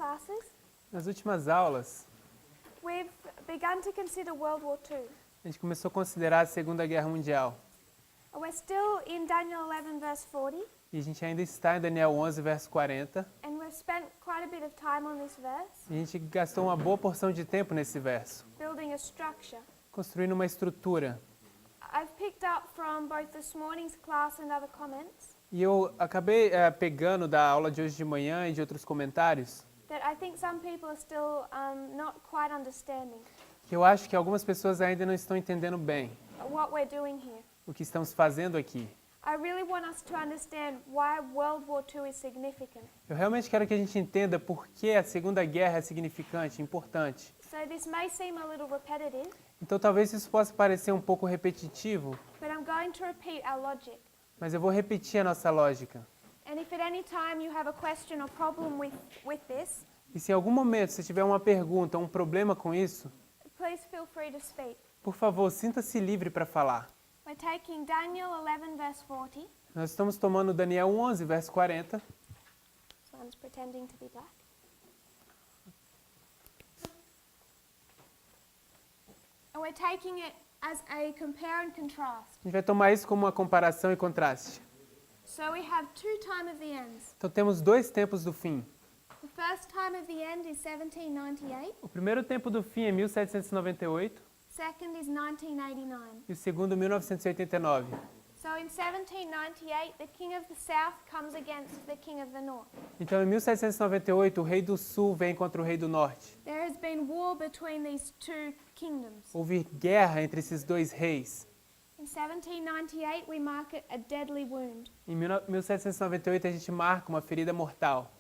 classes, Nas últimas aulas, we've begun to consider World War II. a gente começou a considerar a Segunda Guerra Mundial. We're still in Daniel 11 verse 40, E a gente ainda está em Daniel 11, verso 40. and we've spent quite a bit of time on this verse, E a gente gastou uma boa porção de tempo nesse verso, building a structure. construindo uma estrutura. I've picked up from both this morning's class and other comments E eu acabei pegando da aula de hoje de manhã e de outros comentários, that I think some people are still not quite understanding que eu acho que algumas pessoas ainda não estão entendendo bem what we're doing here. o que estamos fazendo aqui. I really want us to understand why World War II is significant. Eu realmente quero que a gente entenda por que a Segunda Guerra é significante, importante. So this may seem a little repetitive, Então talvez isso possa parecer um pouco repetitivo, but I'm going to repeat our logic. mas eu vou repetir a nossa lógica. And if at any time you have a question or problem with this, E se em algum momento você tiver uma pergunta, um problema com isso, please feel free to speak. por favor, sinta-se livre para falar. We're taking Daniel 11 verse 40. Nós estamos tomando Daniel 11, verso 40. This one's pretending to be black. And we're taking it as a compare and contrast. A gente vai tomar isso como uma comparação e contraste. So we have two time of the ends. Então temos dois tempos do fim. The first time of the end is 1798. O primeiro tempo do fim é 1798 Second is 1989. e o segundo 1989. So in 1798, the king of the south comes against the king of the north. Então em 1798 o rei do sul vem contra o rei do norte. There has been war between these two kingdoms. Houve guerra entre esses dois reis. In 1798, we mark it a deadly wound. Em 1798 a gente marca uma ferida mortal.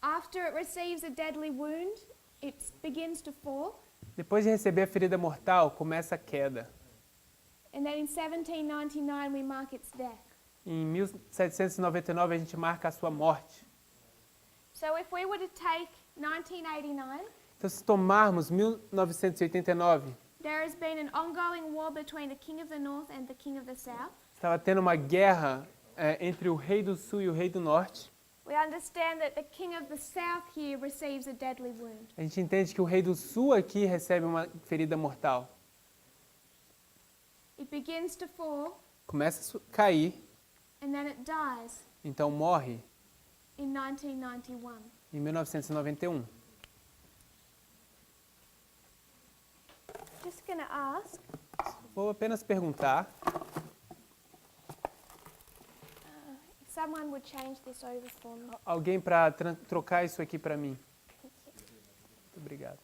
After it receives a deadly wound, it begins to fall. Depois de receber a ferida mortal, começa a queda. And then in 1799, we mark its death. Em 1799 a gente marca a sua morte. So if we were to take 1989, Então se tomarmos 1989, there has been an ongoing war between the king of the north and the king of the south. estava tendo uma guerra entre o rei do sul e o rei do norte. We understand that the king of the south here receives a deadly wound. A gente entende que o rei do sul aqui recebe uma ferida mortal. It begins to fall, Começa a cair, and then it dies então morre in 1991. em 1991. Just going to ask, Vou apenas perguntar if someone would change this over for me. alguém para trocar isso aqui para mim. Thank you. Muito obrigado.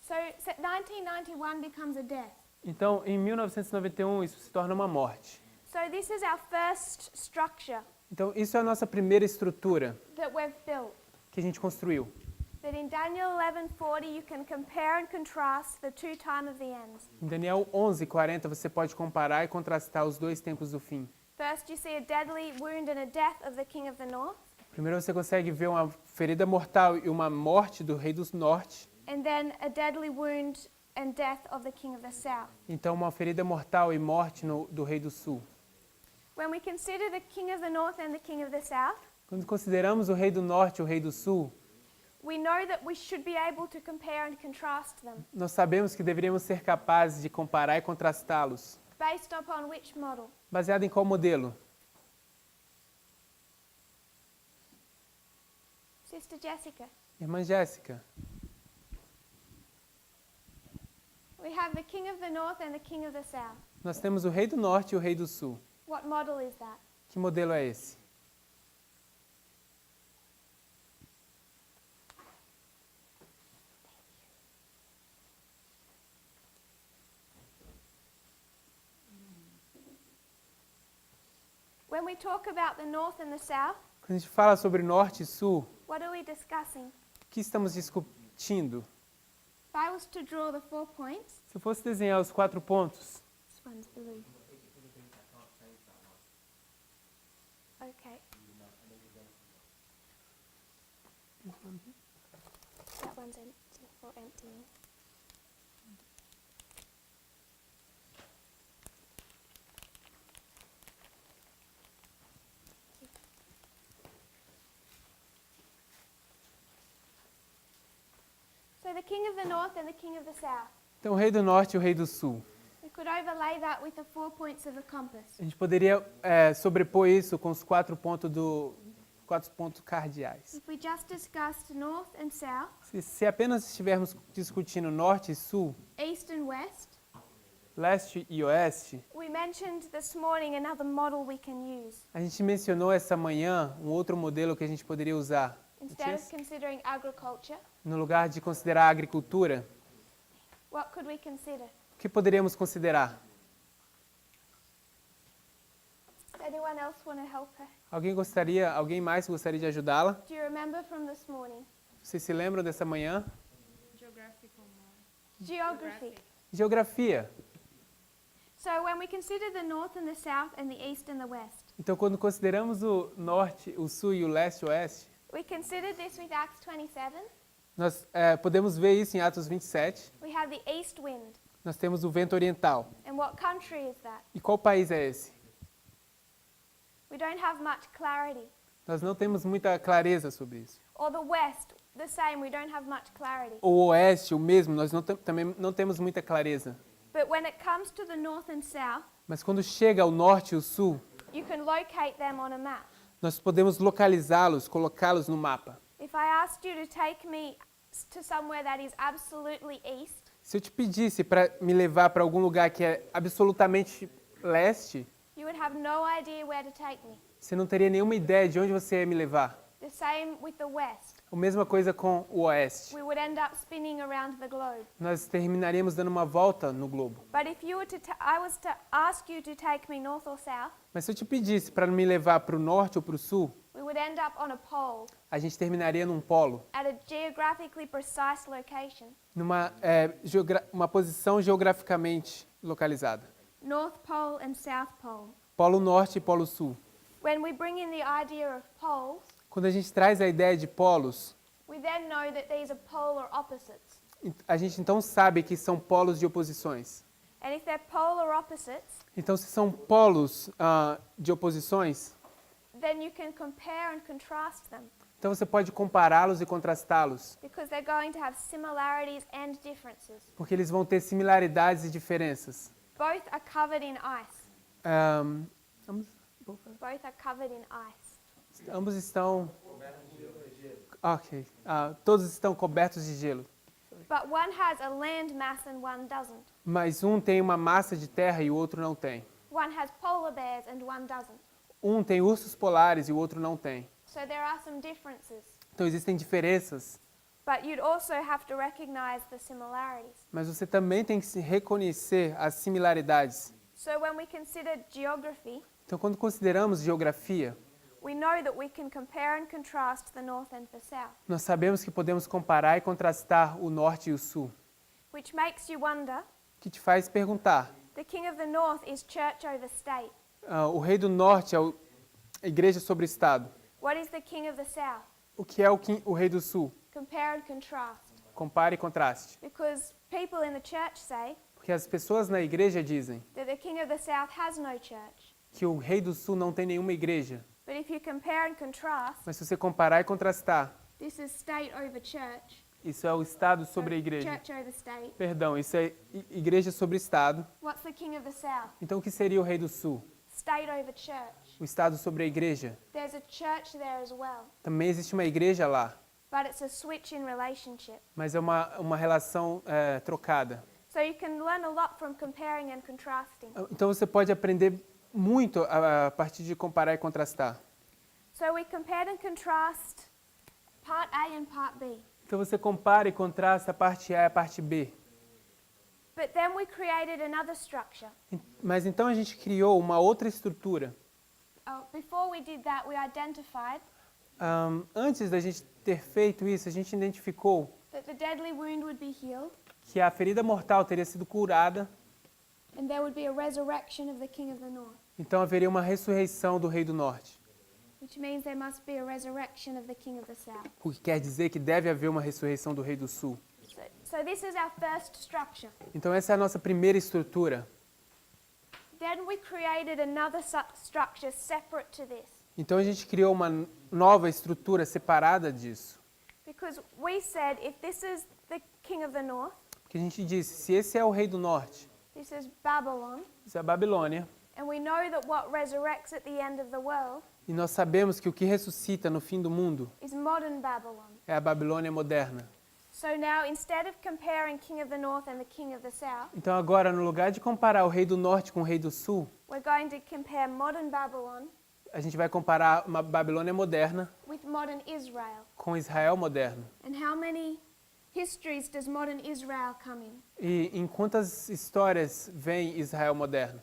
So 1991 becomes a death. Então, em 1991 isso se torna uma morte. So this is our first structure Então, isso é a nossa primeira estrutura that we've built. que a gente construiu. That in Daniel 11:40 you can compare and contrast the two time of the ends. Em Daniel 11:40 você pode comparar e contrastar os dois tempos do fim. First you see a deadly wound and a death of the king of the north, Primeiro você consegue ver uma ferida mortal e uma morte do rei do norte. and then a deadly wound and death of the king of the south. Então, uma ferida mortal e morte do rei do sul. When we consider the king of the north and the king of the south, Quando consideramos o rei do norte e o rei do sul, we know that we should be able to compare and contrast them nós sabemos que deveríamos ser capazes de comparar e contrastá-los. based upon which model? Baseado em qual modelo? Sister Jessica. Irmã Jéssica, We have the king of the north and the king of the south. nós temos o rei do norte e o rei do sul. What model is that? Que modelo é esse? When we talk about the north and the south, Quando a gente fala sobre norte e sul, what are we discussing? o que estamos discutindo? If I was to draw the 4 points, Se eu fosse desenhar os 4 pontos, this one's blue. Okay. That one's empty for emptying. the king of the north and the king of the south. Então, o rei do norte e o rei do sul. We could overlay that with the 4 points of the compass. A gente poderia sobrepor isso com os 4 pontos cardeais. If we just discussed north and south, Se apenas estivermos discutindo norte e sul, east and west, leste e oeste, we mentioned this morning another model we can use. a gente mencionou essa manhã um outro modelo que a gente poderia usar. Instead of considering agriculture, No lugar de considerar a agricultura, what could we consider? o que poderíamos considerar? Anyone else want to help her? Alguém mais gostaria de ajudá-la? Do you remember from this morning? Vocês se lembram dessa manhã? Geography. Geografia. So when we consider the north and the south and the east and the west, Então, quando consideramos o norte, o sul e o leste e oeste, we considered this with Acts 27. nós podemos ver isso em Atos 27. We have the east wind. Nós temos o vento oriental. And what country is that? E qual país é esse? We don't have much clarity. Nós não temos muita clareza sobre isso. Or the west, the same, we don't have much clarity. O oeste, o mesmo, nós também não temos muita clareza. But when it comes to the north and south, Mas quando chega ao norte e o sul, you can locate them on a map. nós podemos localizá-los, colocá-los no mapa. If I asked you to take me to somewhere that is absolutely east, Se eu te pedisse para me levar para algum lugar que é absolutamente leste, you would have no idea where to take me. você não teria nenhuma ideia de onde você ia me levar. The same with the west. A mesma coisa com o oeste. We would end up spinning around the globe. Nós terminaríamos dando uma volta no globo. But if you were I was to ask you to take me north or south, Mas se eu te pedisse para me levar para o norte ou para o sul, we would end up on a pole a gente terminaria num polo, at a geographically precise location. numa uma posição geograficamente localizada. North Pole and South Pole. Polo norte e polo sul. When we bring in the idea of poles, Quando a gente traz a ideia de polos, we then know that these are polar opposites. a gente então sabe que são polos de oposições. And if they're polar opposites, Então, se são polos de oposições, then you can compare and contrast them então você pode compará-los e contrastá-los, because they're going to have similarities and differences. porque eles vão ter similaridades e diferenças. Both are covered in ice. Both are covered in ice. Ambos estão... Ok. Todos estão cobertos de gelo. But one has a land mass and one doesn't. Mas um tem uma massa de terra e o outro não tem. One has polar bears and one doesn't. Um tem ursos polares e o outro não tem. So there are some differences. Então existem diferenças, But you'd also have to recognize the similarities. mas você também tem que se reconhecer as similaridades. So when we consider geography, Então, quando consideramos geografia, we know that we can compare and contrast the north and the south, nós sabemos que podemos comparar e contrastar o norte e o sul, which makes you wonder, que te faz perguntar, the king of the north is church over state. o rei do norte é a igreja sobre o estado. What is the king of the south? O que é o rei do sul? Compare and contrast. Compare e contraste. Because people in the church say Porque as pessoas na igreja dizem that the king of the south has no church. que o rei do sul não tem nenhuma igreja. But if you compare and contrast, Mas se você comparar e contrastar, this is state over church. isso é o estado So sobre a igreja. church over state. Perdão, isso é igreja sobre estado. What's the king of the south? Então, o que seria o rei do sul? State over church. O estado sobre a igreja. There's a church there as well. Também existe uma igreja lá, But it's a switch in relationship. mas é uma relação trocada. So you can learn a lot from comparing and contrasting. Então, você pode aprender muito a partir de comparar e contrastar. So we compared and contrast part A and part B. Então, você compara e contrasta a parte A e a parte B. But then we created another structure. Mas então a gente criou uma outra estrutura. Before we did that, we identified Antes da gente ter feito isso, a gente identificou that the deadly wound would be healed que a ferida mortal teria sido curada, and there would be a resurrection of the king of the north, então haveria uma ressurreição do rei do norte. which means there must be a resurrection of the king of the south. O que quer dizer que deve haver uma ressurreição do rei do sul. So this is our first structure. Então essa é a nossa primeira estrutura. Then we created another structure separate to this, Então a gente criou uma nova estrutura separada disso. because we said if this is king of the north, Porque a gente disse, se esse é o rei do norte, this is Babylon, isso é a Babilônia, and we know that what resurrects at the end of the world e nós sabemos que o que ressuscita no fim do mundo is modern Babylon. é a Babilônia moderna. So now, instead of comparing king of the north and the king of the south, Então agora, no lugar de comparar o rei do norte com o rei do sul, we're going to compare modern Babylon a gente vai comparar uma Babilônia moderna with modern Israel. com Israel moderno. And how many histories does modern Israel come in? E em quantas histórias vem Israel moderno?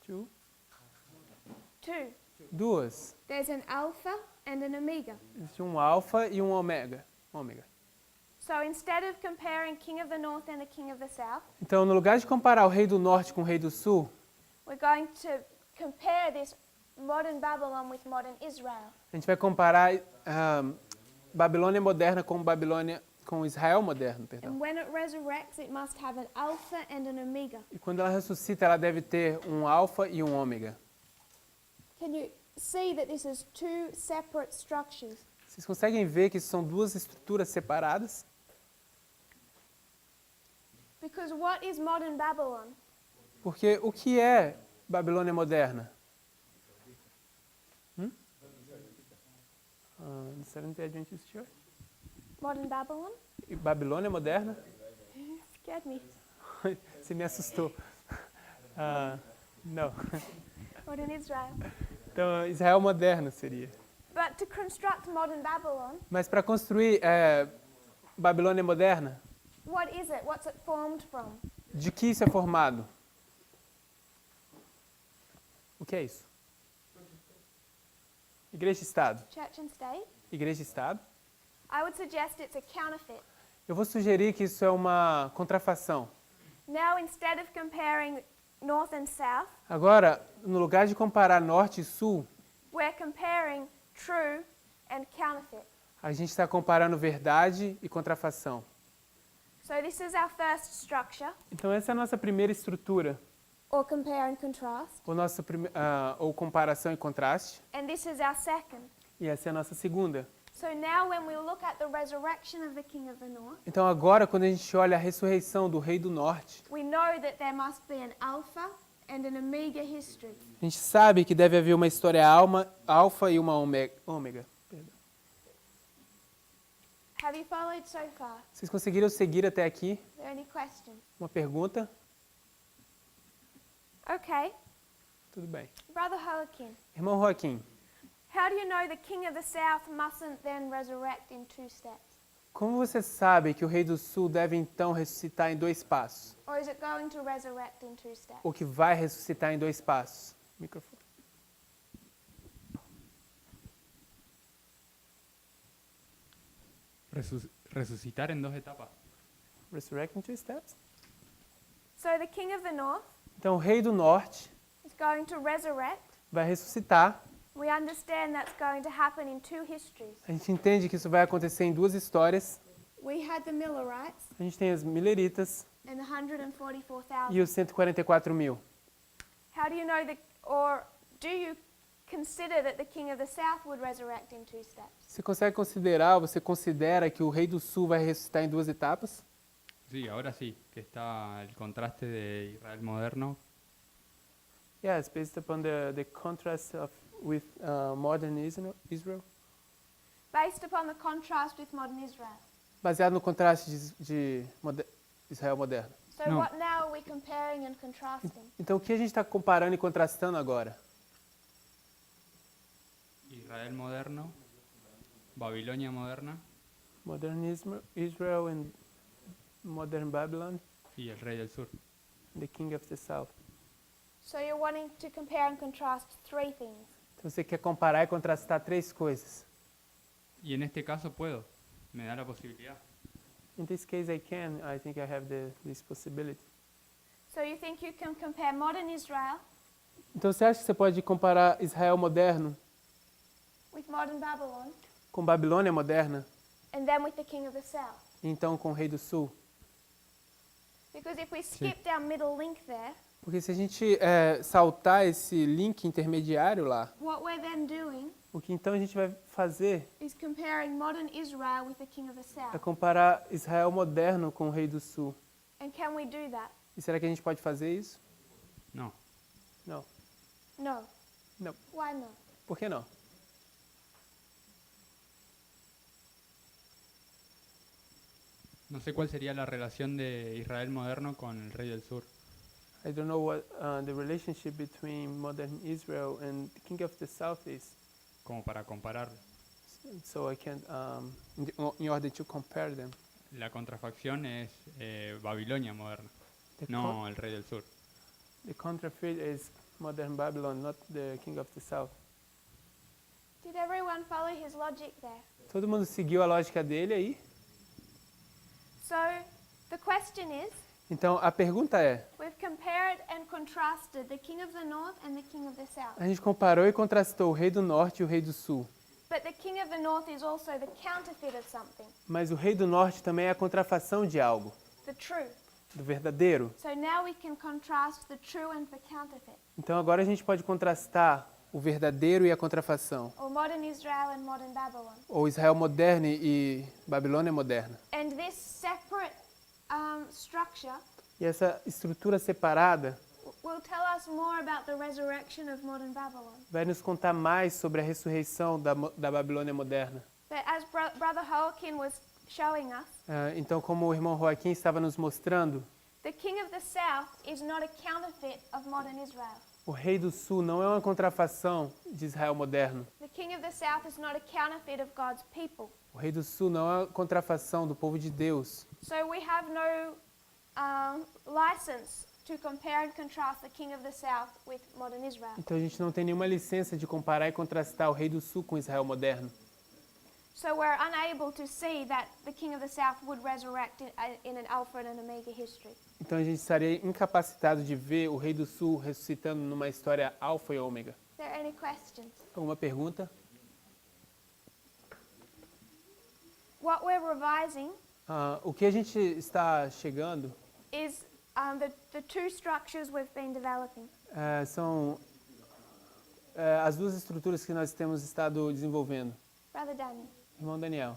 Two. Two. Duas. There's an alpha and an omega. Existe um alfa e um ômega. So instead of comparing king of the north and the king of the south, Então, no lugar de comparar o rei do norte com o rei do sul, we're going to compare this modern Babylon with modern Israel. a gente vai comparar Babilônia moderna com Israel moderno, perdão. And when it resurrects, it must have an alpha and an omega. E quando ela ressuscita, ela deve ter um alfa e um ômega. Can you see that this is two separate structures? Vocês conseguem ver que isso são duas estruturas separadas? Because what is modern Babylon? Porque o que é Babilônia moderna? The Seventh-day Adventist Church? Modern Babylon? E Babilônia moderna? You scared me. Você me assustou. Não. Modern Israel. Então, Israel moderno seria. But to construct modern Babylon, Mas para construir Babilônia moderna, what is it? What's it formed from? de que isso é formado? O que é isso? Igreja e Estado. Church and state? Igreja e Estado. I would suggest it's a counterfeit. Eu vou sugerir que isso é uma contrafação. Now, instead of comparing north and south, Agora, no lugar de comparar norte e sul, we're comparing true and counterfeit. a gente está comparando verdade e contrafação. So this is our first structure, Então, essa é a nossa primeira estrutura, or compare and contrast. ou comparação e contraste. And this is our second. E essa é a nossa segunda. So now when we look at the resurrection of the king of the north, Então, agora, quando a gente olha a ressurreição do rei do norte, we know that there must be an alpha and an omega history. a gente sabe que deve haver uma história alfa e uma ômega. Perdão. Have you followed so far? Vocês conseguiram seguir até aqui? Are there any questions? Uma pergunta? Okay. Tudo bem. Brother Joaquin, Irmão Joaquim, how do you know the king of the south mustn't then resurrect in two steps? como você sabe que o rei do sul deve então ressuscitar em 2 passos? Or is it going to resurrect in two steps? Ou que vai ressuscitar em 2 passos? Microfone. Resucitar en dos etapas. Resurrect in 2 steps? So the king of the north Então, o rei do norte is going to resurrect. vai ressuscitar. We understand that's going to happen in two histories. A gente entende que isso vai acontecer em 2 histórias. We had the Millerites A gente tem as mileritas and the 144,000. e os 144 mil. How do you know or do you consider that the king of the south would resurrect in two steps? Você consegue considerar, ou você considera que o rei do sul vai ressuscitar em 2 etapas? Sí, ahora sí, que está el contraste de Israel moderno. Yes, based upon the contrast with modern Israel. Based upon the contrast with modern Israel. Baseado no contraste de Israel moderno. So No. what now are we comparing and contrasting? Então, o que a gente está comparando e contrastando agora? Israel moderno, Babilonia moderna Modern Israel and modern Babylon, y el rey del sur. the king of the south. So you're wanting to compare and contrast three things. Então, você quer comparar e contrastar 3 coisas. Y en este caso puedo, me da la posibilidad. In this case, I think I have this possibility. So you think you can compare modern Israel Então, você acha que você pode comparar Israel moderno with modern Babylon com Babilônia moderna and then with the king of the south? e então com o rei do sul? Because if we skipped our middle link there, Porque se a gente saltar esse link intermediário lá, what we're then doing o que então a gente vai fazer is comparing modern Israel with the king of the é south. comparar Israel moderno com o rei do sul. And can we do that? E será que a gente pode fazer isso? No. Não. No. Não. Why not? Por que não? No sé cuál sería la relación de Israel moderno con el rey del sur. I don't know what the relationship between modern Israel and the king of the south is. Como para comparar. So I can't, in order to compare them. La contrafacción es Babilonia moderna, The, no el rey del sur. the counterfeit is modern Babylon, not the king of the south. Did everyone follow his logic there? Todo mundo seguiu a lógica dele aí? So the question is, Então a pergunta é, we've compared and contrasted the king of the north and the king of the south. a gente comparou e contrastou o rei do norte e o rei do sul. But the king of the north is also the counterfeit of something, Mas o rei do norte também é a contrafação de algo, the true. do verdadeiro. So now we can contrast the true and the counterfeit, Então agora a gente pode contrastar o verdadeiro e a contrafação, or modern Israel and modern Babylon. ou Israel moderno e Babilônia moderna. And this separate structure E essa estrutura separada will tell us more about the resurrection of modern Babylon. vai nos contar mais sobre a ressurreição da Babilônia moderna. But as Brother Joaquin was showing us, Então, como o irmão Joaquim estava nos mostrando, the king of the south is not a counterfeit of modern Israel. o rei do sul não é uma contrafação de Israel moderno. The king of the south is not a counterfeit of God's people. O rei do sul não é uma contrafação do povo de Deus. So we have no license to compare and contrast the king of the south with modern Israel. Então a gente não tem nenhuma licença de comparar e contrastar o rei do sul com Israel moderno. So we're unable to see that the king of the south would resurrect in an Alpha and Omega history. Então a gente estaria incapacitado de ver o rei do sul ressuscitando numa história alfa e ômega. Is there any questions? Alguma pergunta? What we're revising O que a gente está chegando is the two structures we've been developing. são as duas estruturas que nós temos estado desenvolvendo. Brother Daniel. Irmão Daniel.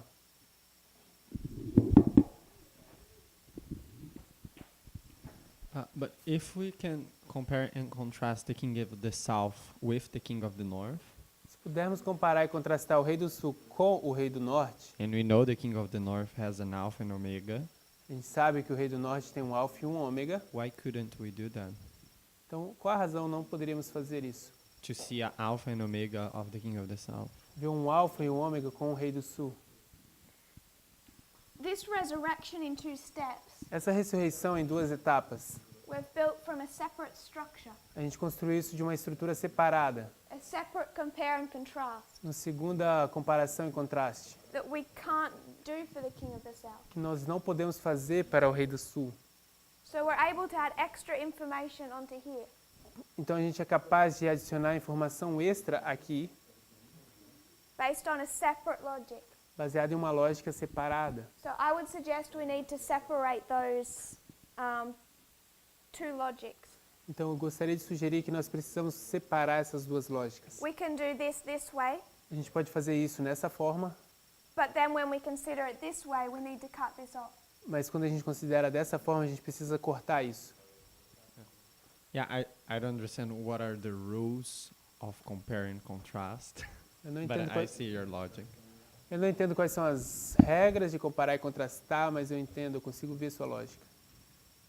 But if we can compare and contrast the king of the south with the king of the north, Se pudermos comparar e contrastar o rei do sul com o rei do norte, and we know the king of the north has an alpha and omega, a gente sabe que o rei do norte tem um alfa e um ômega. why couldn't we do that? Então, qual a razão não poderíamos fazer isso? To see an alpha and omega of the king of the south. Ver um alfa e um ômega com o rei do sul. This resurrection in two steps, Essa ressurreição em duas etapas. we've built from a separate structure, A gente construiu isso de uma estrutura separada. a separate compare and contrast Uma segunda comparação e contraste, that we can't do for the king of the south. que nós não podemos fazer para o rei do sul. So we're able to add extra information onto here. Então a gente é capaz de adicionar informação extra aqui, Based on a separate logic. baseada em uma lógica separada. So I would suggest we need to separate those two logics. Então eu gostaria de sugerir que nós precisamos separar essas duas lógicas. We can do this way, A gente pode fazer isso nessa forma, but then when we consider it this way, we need to cut this off. mas quando a gente considera dessa forma, a gente precisa cortar isso. Yeah, I don't understand what are the rules of compare and contrast, Eu não but entendo, I quais, see your logic. eu não entendo quais são as regras de comparar e contrastar, mas eu entendo, eu consigo ver sua lógica.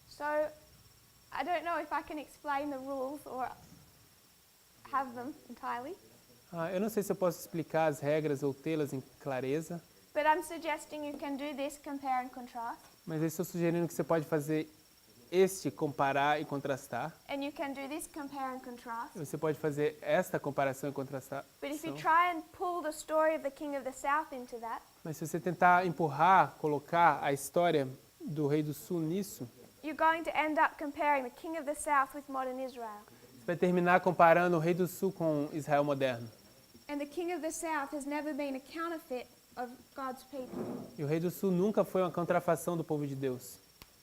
So I don't know if I can explain the rules or have them entirely, Eu não sei se eu posso explicar as regras ou tê-las em clareza, but I'm suggesting you can do this compare and contrast, mas eu estou sugerindo que você pode fazer este comparar e contrastar. and you can do this compare and contrast. Você pode fazer esta comparação e contrastar. But if you try and pull the story of the king of the south into that, Mas se você tentar empurrar, colocar a história do rei do sul nisso, you're going to end up comparing the king of the south with modern Israel. você vai terminar comparando o rei do sul com Israel moderno. And the king of the south has never been a counterfeit of God's people. E o rei do sul nunca foi uma contrafação do povo de Deus.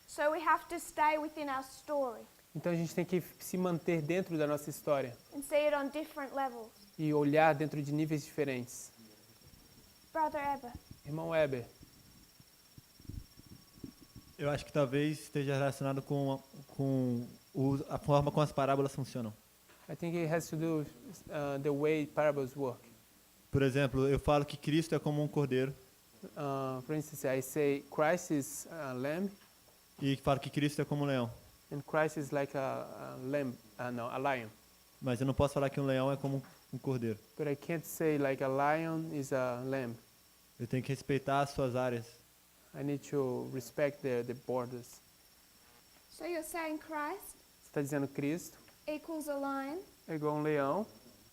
So we have to stay within our story. Então a gente tem que se manter dentro da nossa história and see it on different levels. e olhar dentro de níveis diferentes. Brother Eber. Irmão Weber, Eu acho que talvez esteja relacionado com a forma como as parábolas funcionam. I think it has to do the way parables work. Por exemplo, eu falo que Cristo é como um cordeiro For instance, I say Christ is a lamb e falo que Cristo é como um leão. and Christ is like a lamb, no, a lion. Mas eu não posso falar que um leão é como um cordeiro. But I can't say like a lion is a lamb. Eu tenho que respeitar as suas áreas. I need to respect the borders. So you're saying Christ Você está dizendo Cristo equals a lion é igual a um leão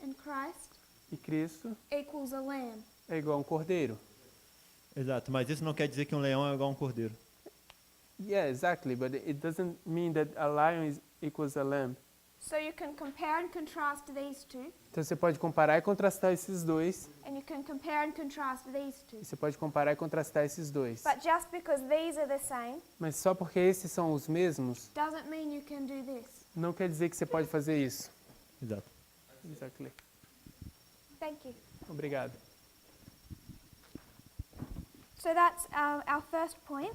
and Christ e Cristo equals a lamb. é igual a um cordeiro. Exato, mas isso não quer dizer que um leão é igual a um cordeiro. Yeah, exactly, but it doesn't mean that a lion is equals a lamb. So you can compare and contrast these two, Então você pode comparar e contrastar esses dois. and you can compare and contrast these two. E você pode comparar e contrastar esses dois. But just because these are the same Mas só porque esses são os mesmos, doesn't mean you can do this. não quer dizer que você pode fazer isso. Exato. Exactly. Thank you. Obrigado. So that's our first point.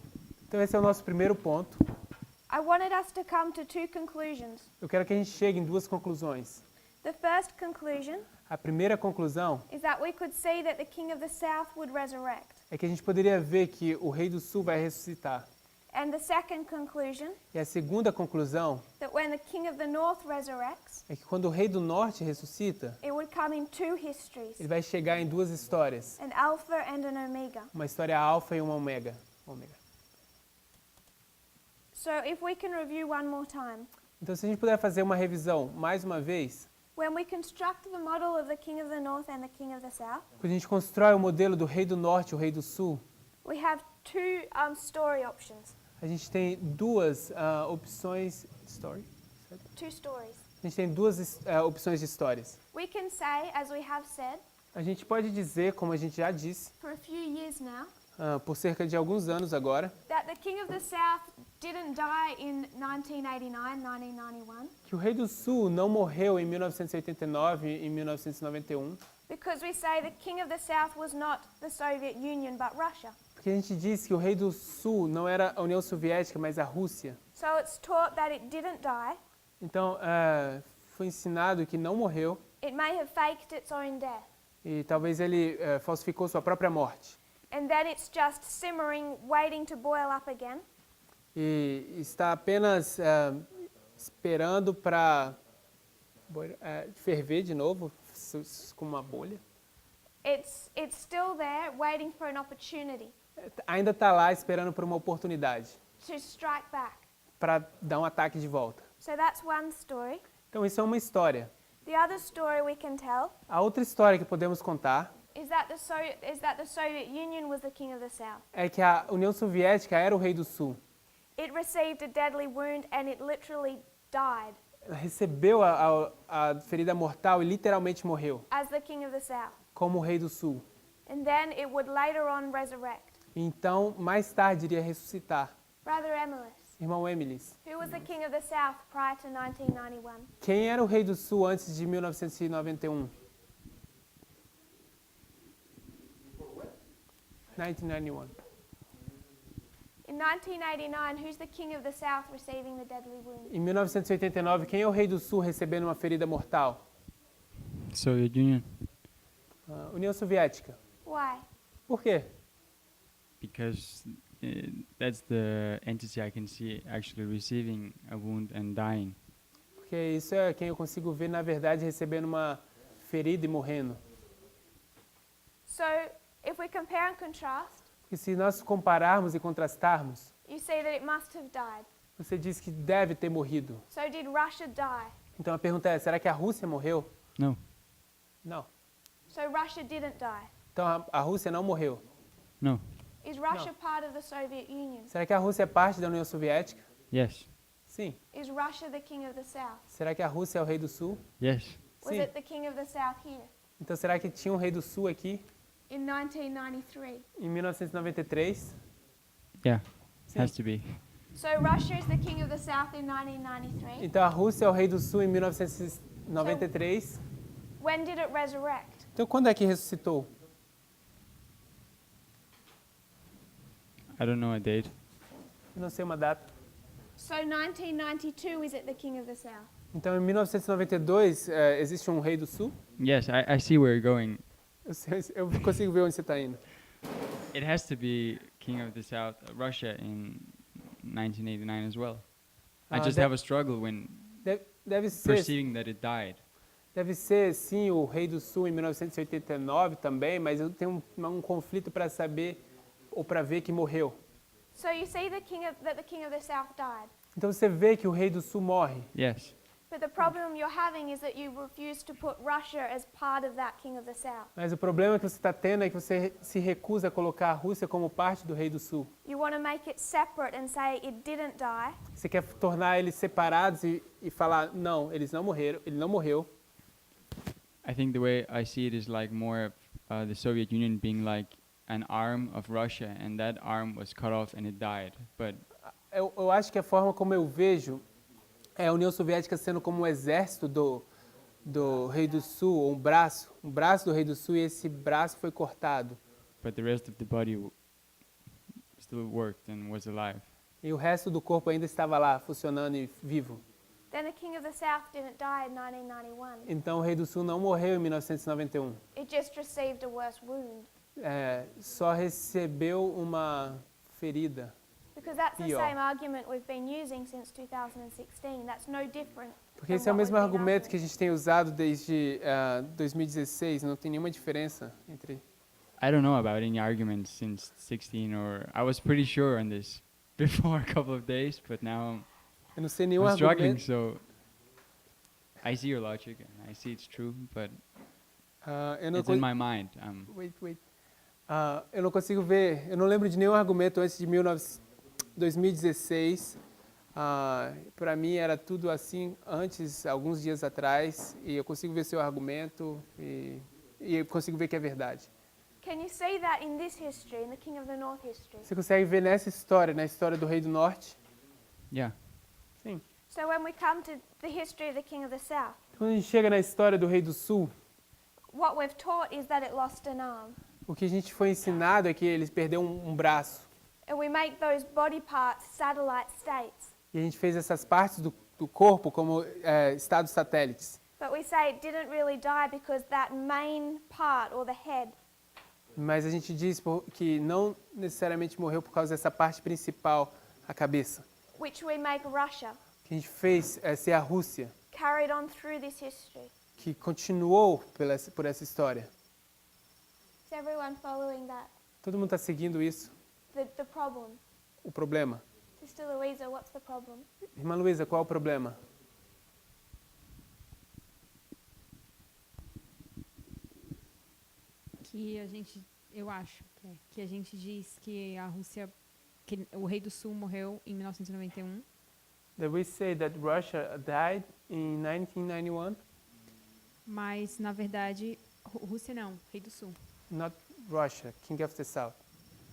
Então esse é o nosso primeiro ponto. I wanted us to come to two conclusions. Eu quero que a gente chegue em duas conclusões. The first conclusion A primeira conclusão is that we could see that the king of the south would resurrect. é que a gente poderia ver que o rei do sul vai ressuscitar. And the second conclusion, E a segunda conclusão that when the king of the north resurrects, é que quando o rei do norte ressuscita, it would come in two histories, ele vai chegar em duas histórias. an alpha and an omega. Uma história alfa e uma ômega. So if we can review one more time, Então se a gente puder fazer uma revisão mais uma vez, when we construct the model of the king of the north and the king of the south, quando a gente constrói o modelo do rei do norte e o rei do sul, we have two story options, a gente tem duas opções. Story? two stories. A gente tem duas opções de histórias. We can say, as we have said, A gente pode dizer, como a gente já disse, for a few years now, por cerca de alguns anos agora, that the king of the south didn't die in 1989, 1991, que o rei do sul não morreu em 1989 e em 1991, because we say the king of the south was not the Soviet Union but Russia. porque a gente disse que o rei do sul não era a União Soviética, mas a Rússia. So it's taught that it didn't die. Então, foi ensinado que não morreu It may have faked its own death. e talvez ele falsificou sua própria morte. And then it's just simmering, waiting to boil up again. E está apenas esperando para ferver de novo, com uma bolha. It's still there, waiting for an opportunity Ainda está lá esperando por uma oportunidade to strike back. para dar um ataque de volta. So that's one story. Então isso é uma história. The other story we can tell A outra história que podemos contar is that the Soviet Union was the king of the south. é que a União Soviética era o rei do sul. It received a deadly wound and it literally died Ela recebeu a ferida mortal e literalmente morreu, as the king of the south. como o rei do sul. And then it would later on resurrect. Então, mais tarde iria ressuscitar. Brother Emilis, Irmão Emilis, who was the king of the south prior to 1991? quem era o rei do sul antes de 1991? 1991. In 1989, who's the king of the south receiving the deadly wound? Em 1989, quem é o rei do sul recebendo uma ferida mortal? Soviet Union. União Soviética. Why? Por quê? Because that's the entity I can see actually receiving a wound and dying. Porque isso é quem eu consigo ver, na verdade, recebendo uma ferida e morrendo. So, if we compare and contrast, E se nós compararmos e contrastarmos, you see that it must have died. você diz que deve ter morrido. So, did Russia die? Então a pergunta é, será que a Rússia morreu? No, Não. So, Russia didn't die. Então a Rússia não morreu. no, Is Russia part of the Soviet Union? Será que a Rússia é parte da União Soviética? yes, Sim. Is Russia the king of the south? Será que a Rússia é o rei do sul? yes, Was Sim. it the king of the south here Então será que tinha um rei do sul aqui in 1993? em 1993? yeah, Sim. has to be. So Russia is the king of the south in 1993. Então a Rússia é o rei do sul em 1993. When did it resurrect? Então quando é que ressuscitou? I don't know a date. Eu não sei uma data. So 1992 is it the king of the south? Então em 1992 existe um rei do sul? Yes, I see where you're going. Eu consigo ver onde você está indo. It has to be King of the South, Russia in 1989 as well. I just have a struggle when Deve ser, perceiving that it died. deve ser sim o rei do sul em 1989 também, mas eu tenho um conflito para saber ou para ver que morreu. So you see that the king of the south died. Então você vê que o rei do sul morre. Yes. But the problem you're having is that you refuse to put Russia as part of that king of the south. Mas o problema que você está tendo é que você se recusa a colocar a Rússia como parte do rei do sul. You want to make it separate and say it didn't die. Você quer tornar eles separados e falar, não, eles não morreram, ele não morreu. I think the way I see it is like more of the Soviet Union being like an arm of Russia, and that arm was cut off and it died. But Eu acho que a forma como eu vejo é a União Soviética sendo como um exército do rei do sul, ou um braço do rei do sul, e esse braço foi cortado. the rest of the body still worked and was alive. E o resto do corpo ainda estava lá, funcionando e vivo. Then the king of the south didn't die in 1991. Então o rei do sul não morreu em 1991. It just received a worse wound. Só recebeu uma ferida. Because that's the Pior. same argument we've been using since 2016. That's no different. Porque than esse é o what mesmo we've been argumento que a arguing. gente tem usado desde 2016, não tem nenhuma diferença entre... I don't know about any arguments since 16, or I was pretty sure on this before a couple of days, but now Eu não sei nenhum I'm struggling. argumento... So I see your logic and I see it's true, but eu não it's co- in my mind. Wait. Eu não consigo ver, eu não lembro de nenhum argumento antes de 2016. Para mim era tudo assim antes, alguns dias atrás, e eu consigo ver seu argumento e eu consigo ver que é verdade. Can you see that in this history, in the king of the north history? Você consegue ver nessa história, na história do rei do norte? Yeah. Sim. So when we come to the history of the king of the south, Quando a gente chega na história do rei do sul, what we've taught is that it lost an arm. o que a gente foi ensinado é que eles perdeu um braço. And we make those body parts satellite states. E a gente fez essas partes do corpo como estados satélites. But we say it didn't really die because that main part, or the head, Mas a gente diz que não necessariamente morreu por causa dessa parte principal, a cabeça. which we make Russia, Que a gente fez ser a Rússia, carried on through this history. que continuou por essa história. Is everyone following that? Todo mundo está seguindo isso, The problem. o problema. Sister Louisa, what's the problem? Irmã Luísa, qual é o problema? Eu acho que a gente diz que a Rússia, que o rei do sul morreu em 1991, That we say that Russia died in 1991, mas na verdade, Rússia não, rei do sul. not Russia, King of the South.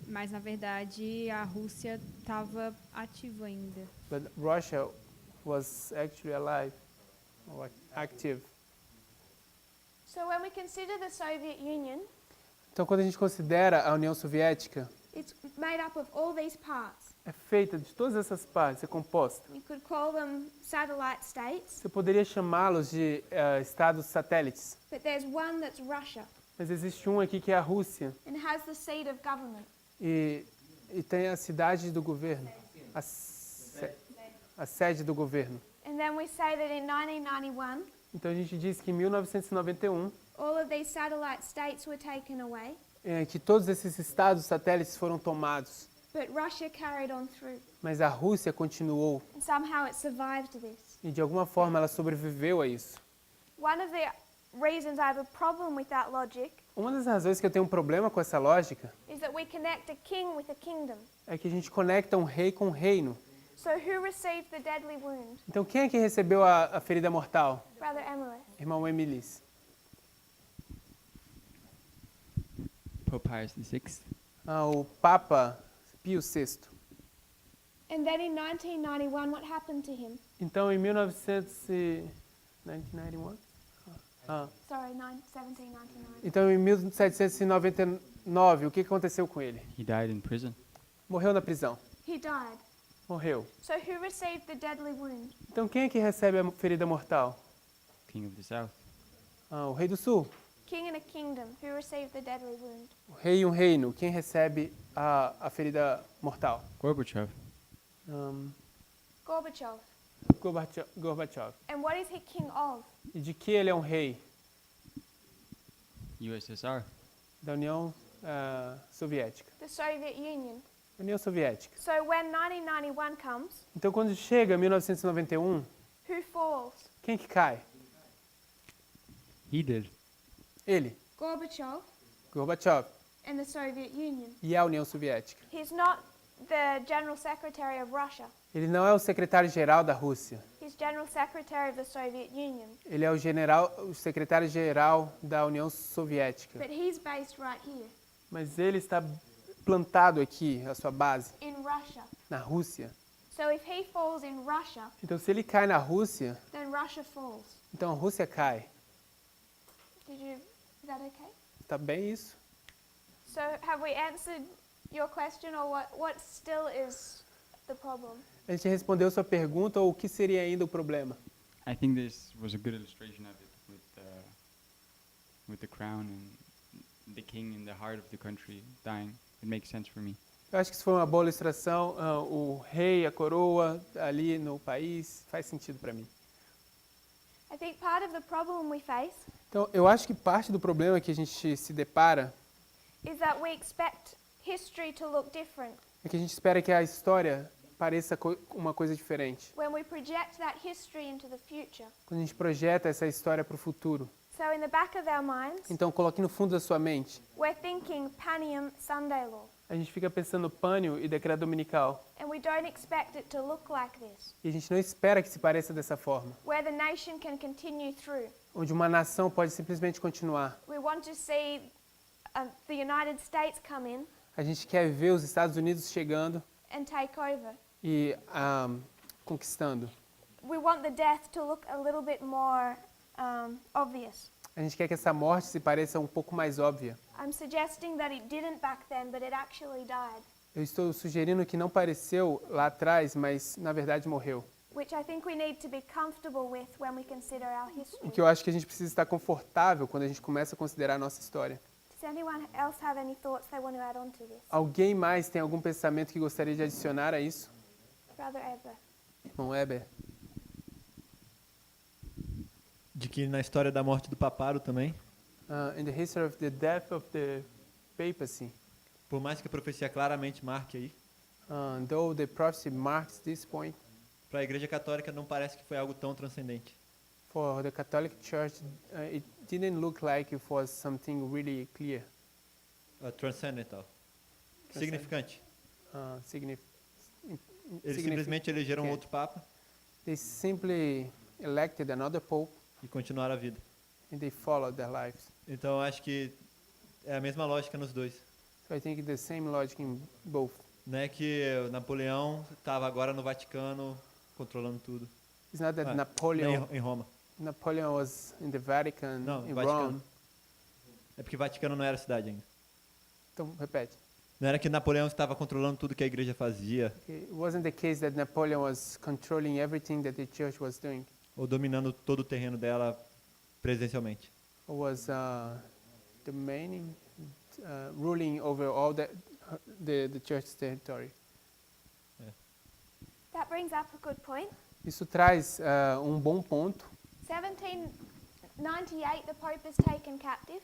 Mas na verdade a Rússia estava ativa ainda. But Russia was actually alive, or active. So when we consider the Soviet Union, Então, quando a gente considera a União Soviética, it's made up of all these parts. é feita de todas essas partes, é composta. You could call them satellite states, Você poderia chamá-los de estados satélites, but there's one that's Russia mas existe um aqui que é a Rússia and has the seat of government. e tem a cidade do governo, a sede do governo. And then we say that in 1991, Então a gente diz que em 1991 all of these satellite states were taken away, que todos esses estados satélites foram tomados, but Russia carried on through. mas a Rússia continuou And somehow it survived this. e de alguma forma ela sobreviveu a isso. One of the reasons I have a problem with that logic Uma das razões que eu tenho um problema com essa lógica is that we connect a king with a kingdom. é que a gente conecta um rei com um reino. So who received the deadly wound? Então quem é que recebeu a ferida mortal? Brother Emily. Irmão Emilis. Pope Pius VI. O Papa Pio VI. And then in 1991, what happened to him? Então, em 1991? Sorry, 1799. Então, em 1799, o que aconteceu com ele? He died in prison. Morreu na prisão. He died. Morreu. So who received the deadly wound? Então, quem é que recebe a ferida mortal? King of the South. O rei do sul. King in a kingdom. Who received the deadly wound? O rei e um reino. Quem recebe a ferida mortal? Gorbachev. Gorbachev. Gorbachev. And what is he king of? E de que ele é um rei? USSR. Da União Soviética. The Soviet Union. União Soviética. So when 1991 comes, Então, quando chega 1991, who falls? quem que cai? He did. Ele, Gorbachev Gorbachev, and the Soviet Union. e a União Soviética. He's not the General Secretary of Russia. Ele não é o secretário-geral da Rússia. He's General Secretary of the Soviet Union. Ele é o secretário-geral da União Soviética. But he's based right here Mas ele está plantado aqui, a sua base, in Russia. na Rússia. So if he falls in Russia, Então, se ele cai na Rússia, then Russia falls. então a Rússia cai. Is that okay? Tá bem isso? So have we answered your question, or what still is the problem? A gente respondeu sua pergunta, ou o que seria ainda o problema? I think this was a good illustration of it with the crown and the king in the heart of the country dying. It makes sense for me. Eu acho que isso foi uma boa ilustração. O rei, a coroa ali no país, faz sentido para mim. I think part of the problem we face Então, eu acho que parte do problema que a gente se depara is that we expect history to look different é que a gente espera que a história pareça uma coisa diferente. when we project that history into the future. Quando a gente projeta essa história para o futuro. So in the back of our minds, Então, coloque no fundo da sua mente. we're thinking Panem Sunday law, A gente fica pensando pânio e decreto dominical. and we don't expect it to look like this, E a gente não espera que se pareça dessa forma. where the nation can continue through. Onde uma nação pode simplesmente continuar. We want to see the United States come in A gente quer ver os Estados Unidos chegando and take over. e conquistando. We want the death to look a little bit more obvious. A gente quer que essa morte se pareça um pouco mais óbvia. I'm suggesting that it didn't back then, but it actually died, Eu estou sugerindo que não pareceu lá atrás, mas na verdade morreu. which I think we need to be comfortable with when we consider our O history. que eu acho que a gente precisa estar confortável quando a gente começa a considerar a nossa história. Does anyone else have any thoughts they want to add on to this? Alguém mais tem algum pensamento que gostaria de adicionar a isso? Brother Eber. Irmão Weber? De que na história da morte do papado também, In the history of the death of the papacy, por mais que a profecia claramente marque aí, though the prophecy marks this point, para a Igreja Católica não parece que foi algo tão transcendente. for the Catholic Church, it didn't look like it was something really clear, Transcendental. Significante. significant. Eles simplesmente elegeram Okay. outro papa They simply elected another pope e continuaram a vida. and they followed their lives. Então eu acho que é a mesma lógica nos dois. So I think the same logic in both. Né, que Napoleão estava agora no Vaticano controlando tudo. It's not that Ah, Napoleon Em Roma. was in the Vatican, Não, in Vaticano. Rome. É porque Vaticano não era cidade ainda. Então, repete. Não era que Napoleão estava controlando tudo que a igreja fazia Okay. It wasn't the case that Napoleon was controlling everything that the church was doing, ou dominando todo o terreno dela presencialmente. or was domaining, ruling over all the church's territory. That brings up a good point. Isso traz bom ponto. 1798, the Pope is taken captive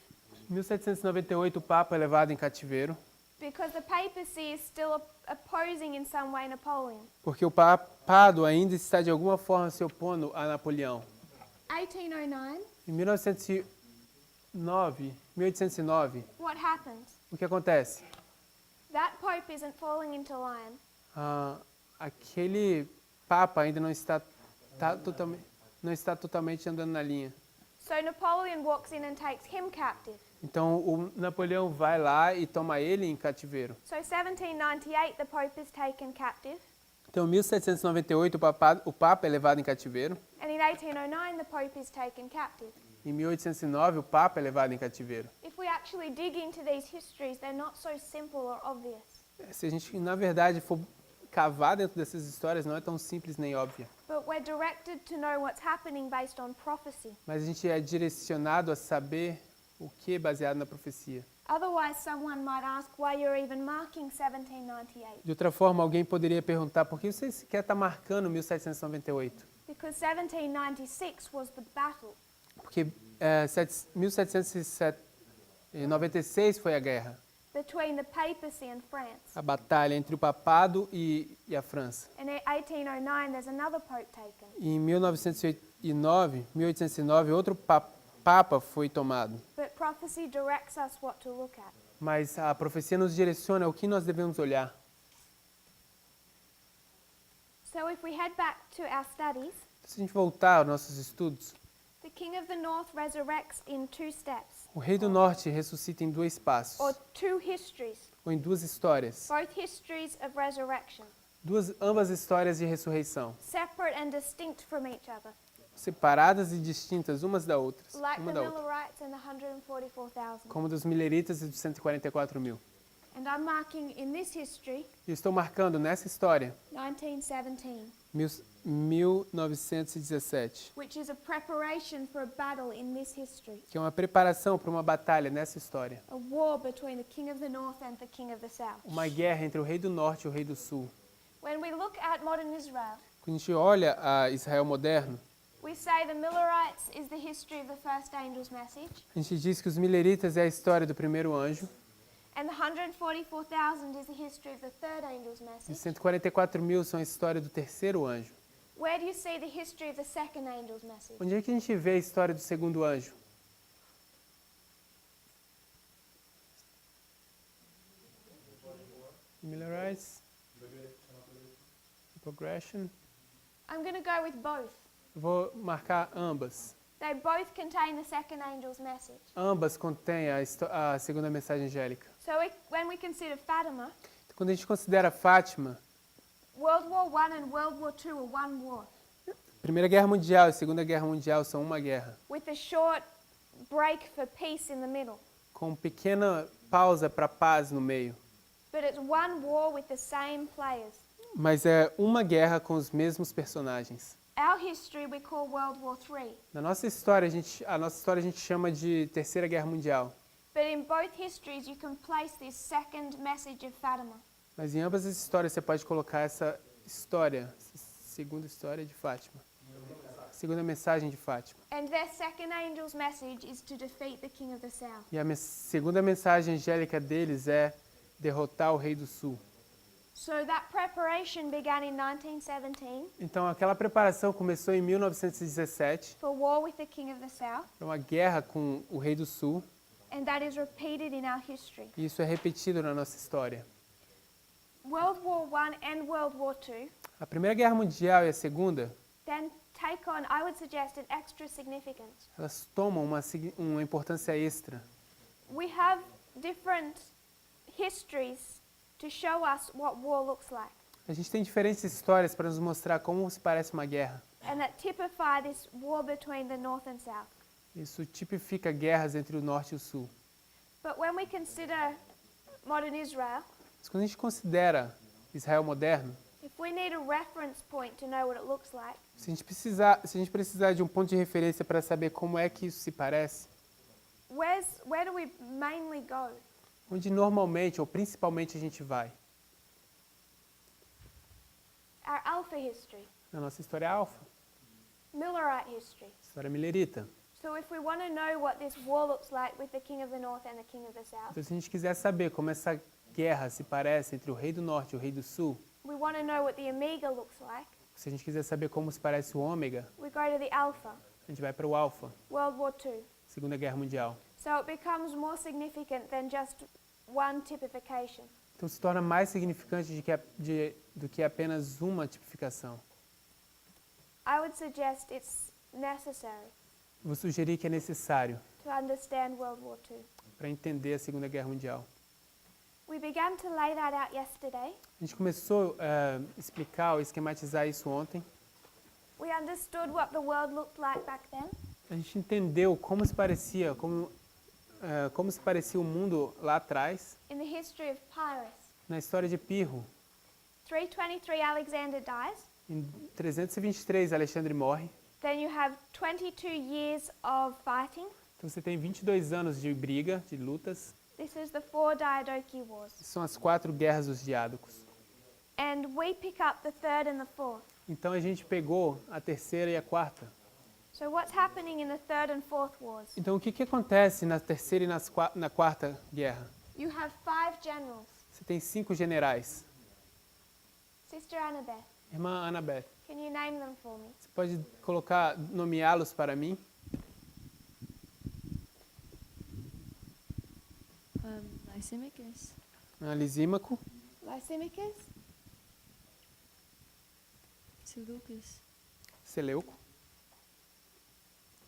Em 1798, o Papa é levado em cativeiro, because the papacy is still opposing in some way Napoleon. porque o papado ainda está de alguma forma se opondo a Napoleão. 1809, Em 1809, what happens? o que acontece? That Pope isn't falling into line. Aquele Papa ainda não está totalmente andando na linha. So Napoleon walks in and takes him captive. Então, o Napoleão vai lá e toma ele em cativeiro. So 1798, the Pope is taken captive. Então, em 1798, o Papa é levado em cativeiro. And in 1809, the Pope is taken captive. Em 1809, o Papa é levado em cativeiro. If we actually dig into these histories, they're not so simple or obvious. Se a gente, na verdade, for cavar dentro dessas histórias, não é tão simples nem óbvia. But we're directed to know what's happening based on prophecy. Mas a gente é direcionado a saber o que é baseado na profecia. Otherwise, someone might ask why you're even marking 1798. De outra forma, alguém poderia perguntar por que você sequer está marcando 1798? Because 1796 was the battle. Porque 1796 foi a guerra, Between the papacy and France. a batalha entre o papado e a França. In 1809, there's another pope taken. E em 1809, outro papa foi tomado. But prophecy directs us what to look at. Mas a profecia nos direciona o que nós devemos olhar. So if we head back to our studies, Se a gente voltar aos nossos estudos, the King of the North resurrects in two steps, o Rei do Norte ressuscita em dois passos, or two histories, ou em duas histórias, both histories of resurrection, ambas histórias de ressurreição, separate and distinct from each other, separadas e distintas umas da outras, like uma the da outra, Millerites and the 144,000. como dos mileritas e dos 144 mil. And I'm marking in this history, Eu estou marcando nessa história 1917, 1917, which is a preparation for a battle in this history, que é uma preparação para uma batalha nessa história, a war between the King of the North and the King of the South. uma guerra entre o Rei do Norte e o Rei do Sul. When we look at modern Israel, Quando a gente olha a Israel moderno, we say the Millerites is the history of the first angel's message, a gente diz que os mileritas é a história do primeiro anjo, and the 144,000 is the history of the third angel's e message. 144 mil são a história do terceiro anjo. Where do you see the history of the second angel's message? Onde é que a gente vê a história do segundo anjo? Millerites, progression. I'm going to go with both. Eu vou marcar ambas. They both contain the second angel's message. Ambas contêm a segunda mensagem angélica. So when we consider Fatima, Quando a gente considera Fátima, World War I and World War II are one war, Primeira Guerra Mundial e Segunda Guerra Mundial são uma guerra, with a short break for peace in the middle. com pequena pausa para paz no meio. But it's one war with the same players. Mas é uma guerra com os mesmos personagens. Our history we call World War III. Na nossa história, a nossa história a gente chama de Terceira Guerra Mundial. But in both histories you can place this second message of Fatima. Mas em ambas as histórias você pode colocar essa segunda história de Fátima. Segunda mensagem de Fátima. And their second angel's message is to defeat the King of the South. E a segunda mensagem angélica deles é derrotar o Rei do Sul. So that preparation began in 1917 Então aquela preparação começou em 1917, for war with the King of the South, para uma guerra com o Rei do Sul, and that is repeated in our history. e isso é repetido na nossa história. World War I and World War II A Primeira Guerra Mundial e a Segunda, then take on, I would suggest, an extra significance. elas tomam uma importância extra. We have different histories to show us what war looks like, A gente tem diferentes histórias para nos mostrar como se parece uma guerra. and that typify this war between the North and South. Isso tipifica guerras entre o Norte e o Sul. But when we consider modern Israel, Mas quando a gente considera Israel moderno, if we need a reference point to know what it looks like, se a gente precisar de um ponto de referência para saber como é que isso se parece, where do we mainly go? onde normalmente ou principalmente a gente vai? Our Alpha history, Na nossa história alfa, Millerite history. história milerita. So if we want to know what this war looks like with the King of the North and the King of the South, Então, se a gente quiser saber como essa guerra se parece entre o Rei do Norte e o Rei do Sul, we want to know what the Omega looks like, se a gente quiser saber como se parece o Ômega, we go to the Alpha, a gente vai para o Alfa, World War II. Segunda Guerra Mundial. So it becomes more significant than just one typification. Então se torna mais significante do que apenas uma tipificação. I would suggest it's necessary Vou sugerir que é necessário to understand World War II. para entender a Segunda Guerra Mundial. We began to lay that out yesterday. A gente começou a explicar ou esquematizar isso ontem. We understood what the world looked like back then. A gente entendeu como se parecia, como se parecia o mundo lá atrás, In the history of Pyrrhus. na história de Pirro. 323 Alexander dies. Em 323, Alexandre morre. Then you have 22 years of fighting. Então você tem 22 anos de briga, de lutas. This is the 4 Diadochi Wars. São as 4 guerras dos Diádocos. And we pick up the 3rd and the 4th. Então a gente pegou a terceira e a quarta. So what's happening in the 3rd and 4th wars? Então o que acontece na terceira e na quarta guerra? You have 5 generals. Você tem 5 generais. Sister Annabeth, Irmã Annabeth, can you name them for me? você pode nomeá-los para mim? Lysimachus, Lisímaco, Lysimachus, Seleucus, Seleuco,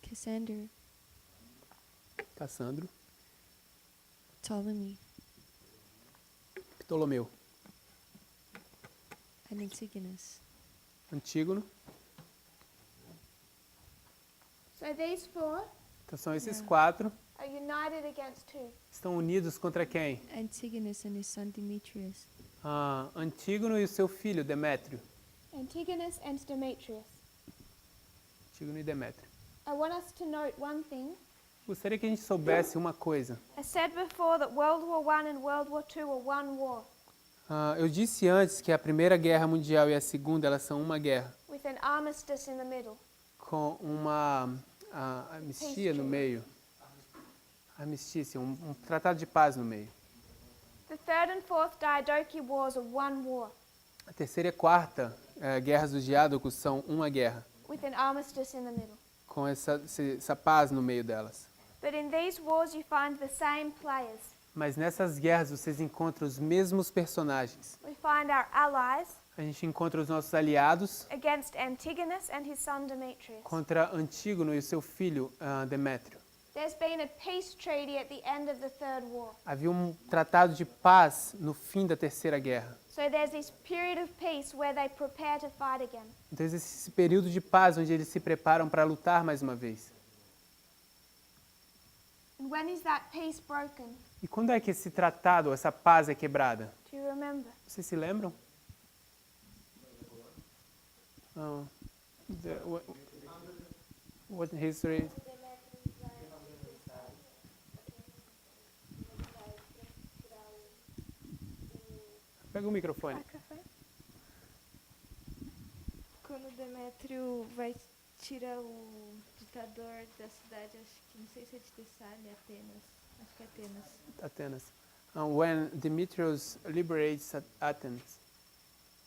Cassander, Cassandro, Ptolemy, Ptolomeu, and Antigonus. Antígono. So these 4 Então são esses 4. are united against who? Estão unidos contra quem? Antigonus and his son Demetrius. Antígono e o seu filho, Demétrio. Antigonus and Demetrius. Antígono e Demétrio. I want us to note one thing. Gostaria que a gente soubesse uma coisa. I said before that World War I and World War II were one war, Eu disse antes que a Primeira Guerra Mundial e a Segunda, elas são uma guerra, with an armistice in the middle. com uma anistia no meio. Armistício, um tratado de paz no meio. The 3rd and 4th Diadochi Wars are one war, A terceira e quarta guerras dos Diádocos são uma guerra, with an armistice in the middle. com essa paz no meio delas. But in these wars you find the same players. Mas nessas guerras vocês encontram os mesmos personagens. We find our allies A gente encontra os nossos aliados against Antigonus and his son Demetrius. contra Antígono e o seu filho Demétrio. There's been a peace treaty at the end of the 3rd war. Havia um tratado de paz no fim da terceira guerra. So there's this period of peace where they prepare to fight again. Então existe esse período de paz onde eles se preparam para lutar mais uma vez. And when is that peace broken? E quando é que esse tratado, essa paz é quebrada? Do you remember? Vocês se lembram? What history? Pega o microfone. Quando Demétrio vai tirar o ditador da cidade, acho que não sei se é de Tessália, Atenas. Acho que é Atenas. Atenas. When Demetrius liberates Athens.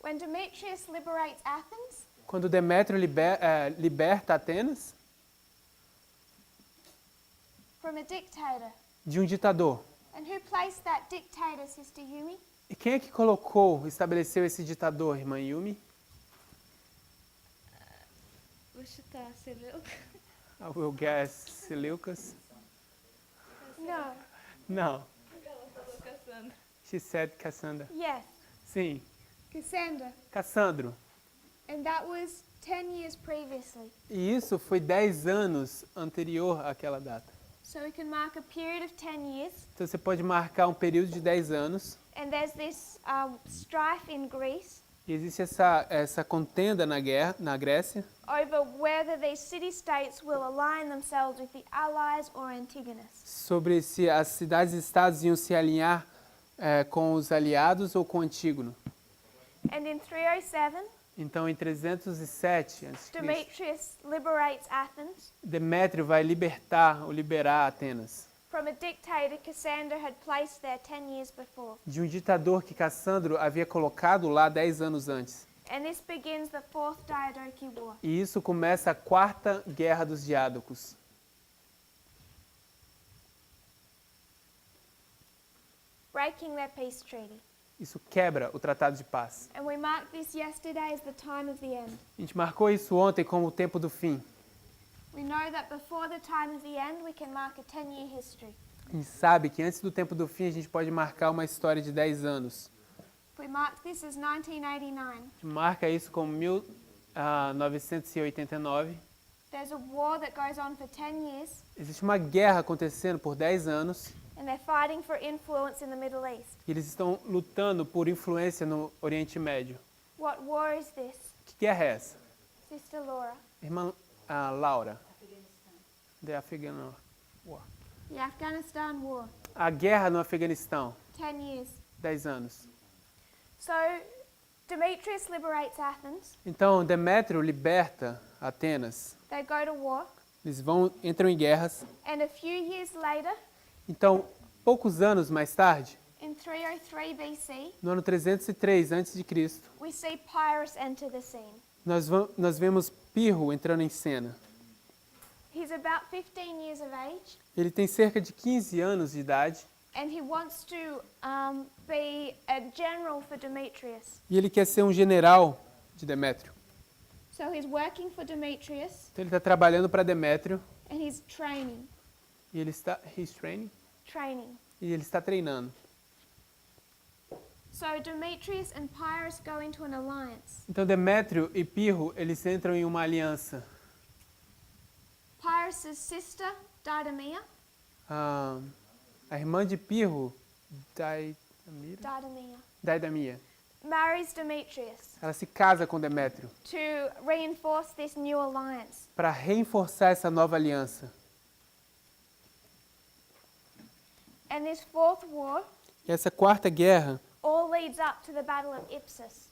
When Demetrius liberates Athens, Quando Demétrio liberta Atenas from a dictator. de um ditador. And who placed that dictator, Sister Yumi? E quem é que estabeleceu esse ditador, irmã Yumi? Vou chutar Seleucus. I will guess Seleucus. No. Não. Ela falou Cassandra. She said Cassandra. Yes, Sim, Cassandra. Cassandro. And that was 10 years previously. E isso foi 10 anos anterior àquela data. So we can mark a period of 10 years. Então você pode marcar um período de 10 anos. And there's this strife in Greece E existe essa contenda na Grécia over whether these city-states will align themselves with the Allies or Antigonus. sobre se as cidades-estados iam se alinhar com os aliados ou com Antígono. And in 307, Então, em 307 a.C., Demetrius liberates Athens Demétrio vai liberar Atenas from a dictator Cassander had placed there 10 years before. de um ditador que Cassandro havia colocado lá 10 anos antes. And this begins the 4th Diadochi War. E isso começa a quarta guerra dos Diádocos. Breaking their peace treaty. Isso quebra o tratado de paz. And we marked this yesterday as the time of the end. A gente marcou isso ontem como o tempo do fim. We know that before the time of the end, we can mark a 10-year history. A gente sabe que antes do tempo do fim a gente pode marcar uma história de 10 anos. We mark this as 1989. A gente marca isso como 1989. There's a war that goes on for 10 years, Existe uma guerra acontecendo por 10 anos and they're fighting for influence in the Middle East. e eles estão lutando por influência no Oriente Médio. What war is this? Que guerra é essa? Sister Laura. Irmã Laura. The Afghan War. The Afghanistan war. A guerra no Afeganistão, 10 years. 10 anos. So, Demetrius liberates Athens. Então, Demétrio liberta Atenas. They go to war. Eles entram em guerras. And a few years later, Então, poucos anos mais tarde, in 303 BC, no ano 303 a.C., we see Pyrrhus enter the scene. nós vemos Pirro entrando em cena. He's about 15 years of age, Ele tem cerca de 15 anos de idade and he wants to be a general for Demetrius. e ele quer ser um general de Demétrio. So he's working for Demetrius, Então, ele está trabalhando para Demétrio and he's training. e ele está treinando. So Demetrius and Pyrrhus go into an alliance. Então, Demétrio e Pirro, eles entram em uma aliança. Pyrrhus' sister, Didymia, A irmã de Pirro, Daidamia, marries Demetrius ela se casa com Demétrio to reinforce this new alliance. para reforçar essa nova aliança. And this fourth war E essa quarta guerra, all leads up to the Battle of Ipsus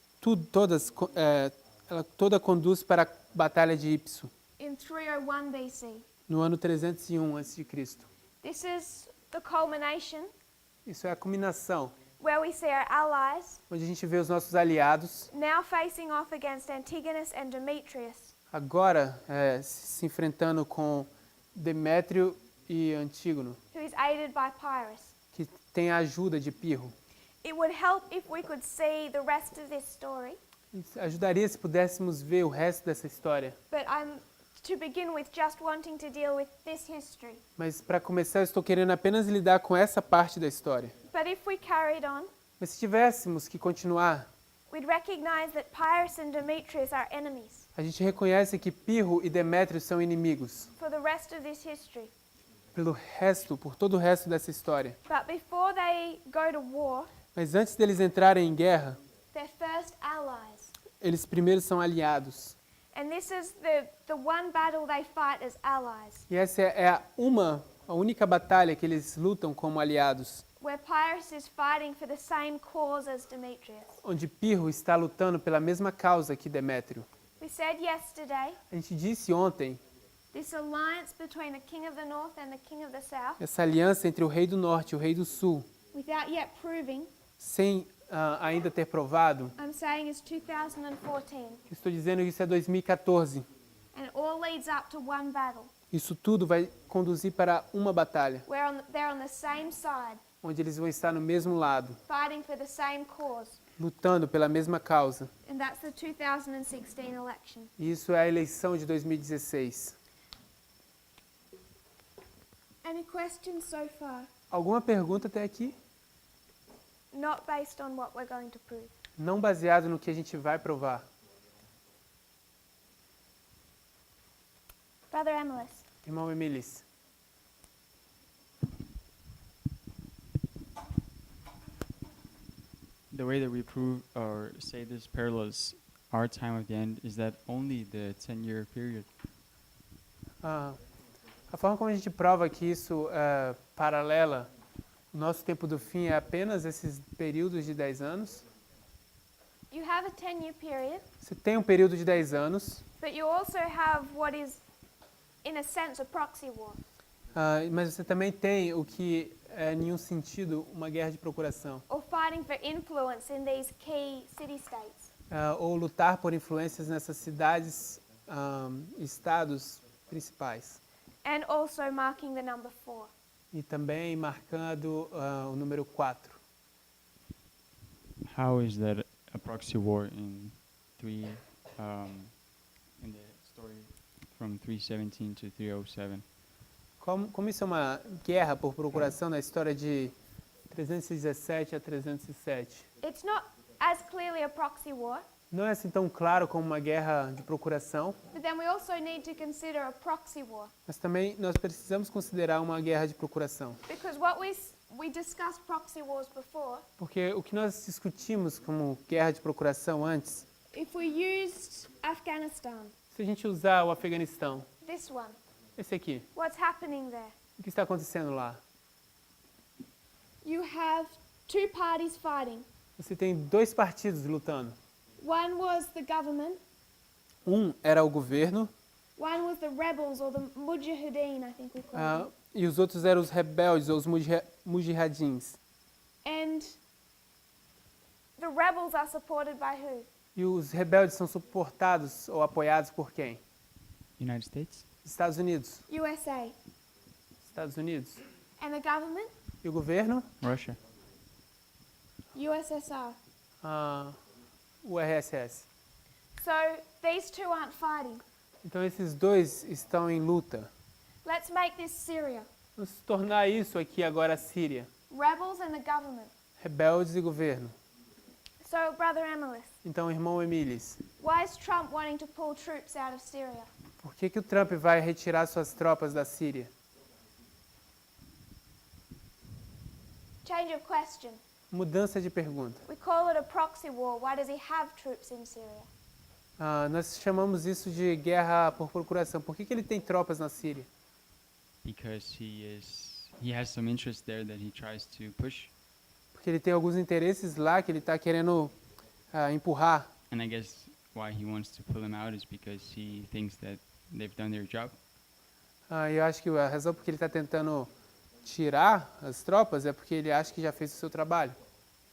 ela toda conduz para a Batalha de Ipso, in 301 BC. no ano 301 a.C. This is the culmination Isso é a culminação, where we see our allies onde a gente vê os nossos aliados now facing off against Antigonus and Demetrius. agora se enfrentando com Demétrio e Antígono, Who is aided by Pyrrhus. que tem a ajuda de Pirro. It would help if we could see the rest of this story, Isso ajudaria se pudéssemos ver o resto dessa história. but I'm to begin with just wanting to deal with this history. Mas para começar, eu estou querendo apenas lidar com essa parte da história. But if we carried on, Mas se tivéssemos que continuar, we'd recognize that Pyrrhus and Demetrius are enemies a gente reconhece que Pirro e Demétrio são inimigos for the rest of this history. por todo o resto dessa história. But before they go to war, Mas antes deles entrarem em guerra, they're first allies. eles primeiro são aliados. And this is the one battle they fight as allies, E essa é a única batalha que eles lutam como aliados, where Pyrrhus is fighting for the same cause as Demetrius. onde Pirro está lutando pela mesma causa que Demétrio. We said yesterday, A gente disse ontem, this alliance between the king of the north and the king of the south, essa aliança entre o rei do norte e o rei do sul, without yet proving, sem ainda ter provado, I'm saying is 2014. estou dizendo que isso é 2014. And it all leads up to one battle, Isso tudo vai conduzir para uma batalha, where they're on the same side, onde eles vão estar no mesmo lado, fighting for the same cause. lutando pela mesma causa. And that's the 2016 election. E isso é a eleição de 2016. Any questions so far? Alguma pergunta até aqui? Not based on what we're going to prove. Não baseado no que a gente vai provar. Brother Emilis. Irmão Emilis, The way that we prove or say this parallels our time of the end is that only the 10-year period. a forma como a gente prova que isso paralela o nosso tempo do fim é apenas esses períodos de 10 anos. You have a 10-year period, Você tem um período de 10 anos, but you also have what is, in a sense, a proxy war. mas você também tem o que é, em um sentido, uma guerra de procuração. Or fighting for influence in these key city-states. Ou lutar por influências nessas cidades, estados principais. And also marking the number 4. E também marcando o número 4. How is that a proxy war in in the story from 317 to 307? Como isso é uma guerra por procuração na história de 317 a 307? It's not as clearly a proxy war, Não é assim tão claro como uma guerra de procuração, but then we also need to consider a proxy war. mas também nós precisamos considerar uma guerra de procuração. Because what we discussed proxy wars before, Porque o que nós discutimos como guerra de procuração antes, if we used Afghanistan, se a gente usar o Afeganistão, this one, esse aqui, what's happening there? o que está acontecendo lá? You have two parties fighting. Você tem dois partidos lutando. One was the government, Um era o governo one was the rebels or the mujahideen, I think we call them. e os outros eram os rebeldes ou os mujahidins. And the rebels are supported by who? E os rebeldes são suportados ou apoiados por quem? United States? Estados Unidos. USA. Estados Unidos. And the government? E o governo? Russia? USSR. O RSS. So these two aren't fighting. Então esses dois estão em luta. Let's make this Syria. Vamos tornar isso aqui agora a Síria. Rebels and the government. Rebeldes e governo. So, Brother Emilis, Então, irmão Emilis, why is Trump wanting to pull troops out of Syria? por que o Trump vai retirar suas tropas da Síria? Change of question. Mudança de pergunta. We call it a proxy war. Why does he have troops in Syria? Nós chamamos isso de guerra por procuração. Por que ele tem tropas na Síria? Because he has some interest there that he tries to push. Porque ele tem alguns interesses lá que ele está querendo empurrar. And I guess why he wants to pull them out is because he thinks that they've done their job. Eu acho que a razão por que ele está tentando tirar as tropas é porque ele acha que já fez o seu trabalho.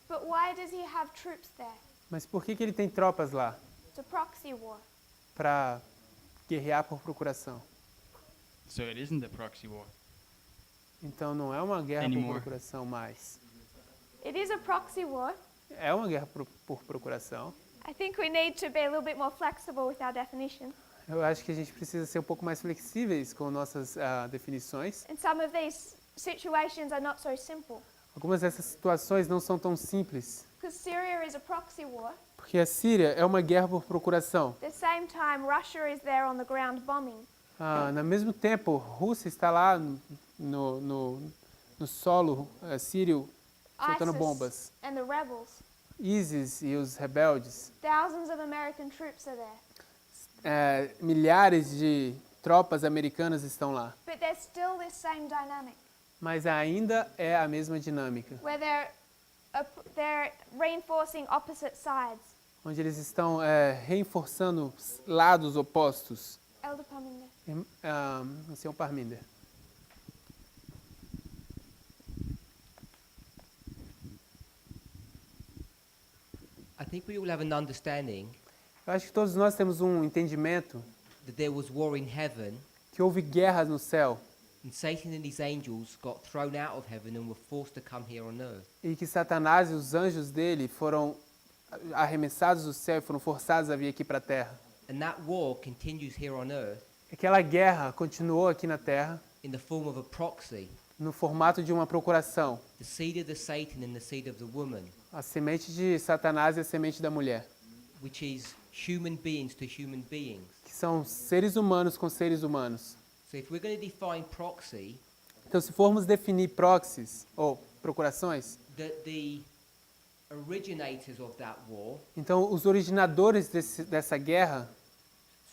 But why does he have troops there? Mas por que ele tem tropas lá? It's a proxy war. Para guerrear por procuração. So it isn't a proxy war. Então não é uma guerra Anymore. por procuração mais. It is a proxy war. É uma guerra por procuração. I think we need to be a little bit more flexible with our definition. Eu acho que a gente precisa ser um pouco mais flexíveis com nossas definições. And some of these situations are not so simple. Algumas dessas situações não são tão simples. Because Syria is a proxy war. Porque a Síria é uma guerra por procuração. At the same time, Russia is there on the ground bombing. No mesmo tempo, Rússia está lá no solo sírio soltando ISIS bombas. and the rebels. ISIS e os rebeldes. Thousands of American troops are there. Milhares de tropas americanas estão lá. But there's still this same dynamic Mas ainda é a mesma dinâmica. where they're reinforcing opposite sides. Onde eles estão reforçando lados opostos. Elder Parminder. Ancião Parminder. I think we all have an understanding Eu acho que todos nós temos um entendimento that there was war in heaven, que houve guerra no céu and Satan and his angels got thrown out of heaven and were forced to come here on earth. e que Satanás e os anjos dele foram arremessados do céu e foram forçados a vir aqui para a terra. And that war continues here on earth Aquela guerra continuou aqui na terra in the form of a proxy, no formato de uma procuração. the seed of the Satan and the seed of the woman, A semente de Satanás e a semente da mulher, which is human beings to human beings. que são seres humanos com seres humanos. So if we're going to define proxy, Então, se formos definir proxies ou procurações, the originators of that war, então os originadores dessa guerra,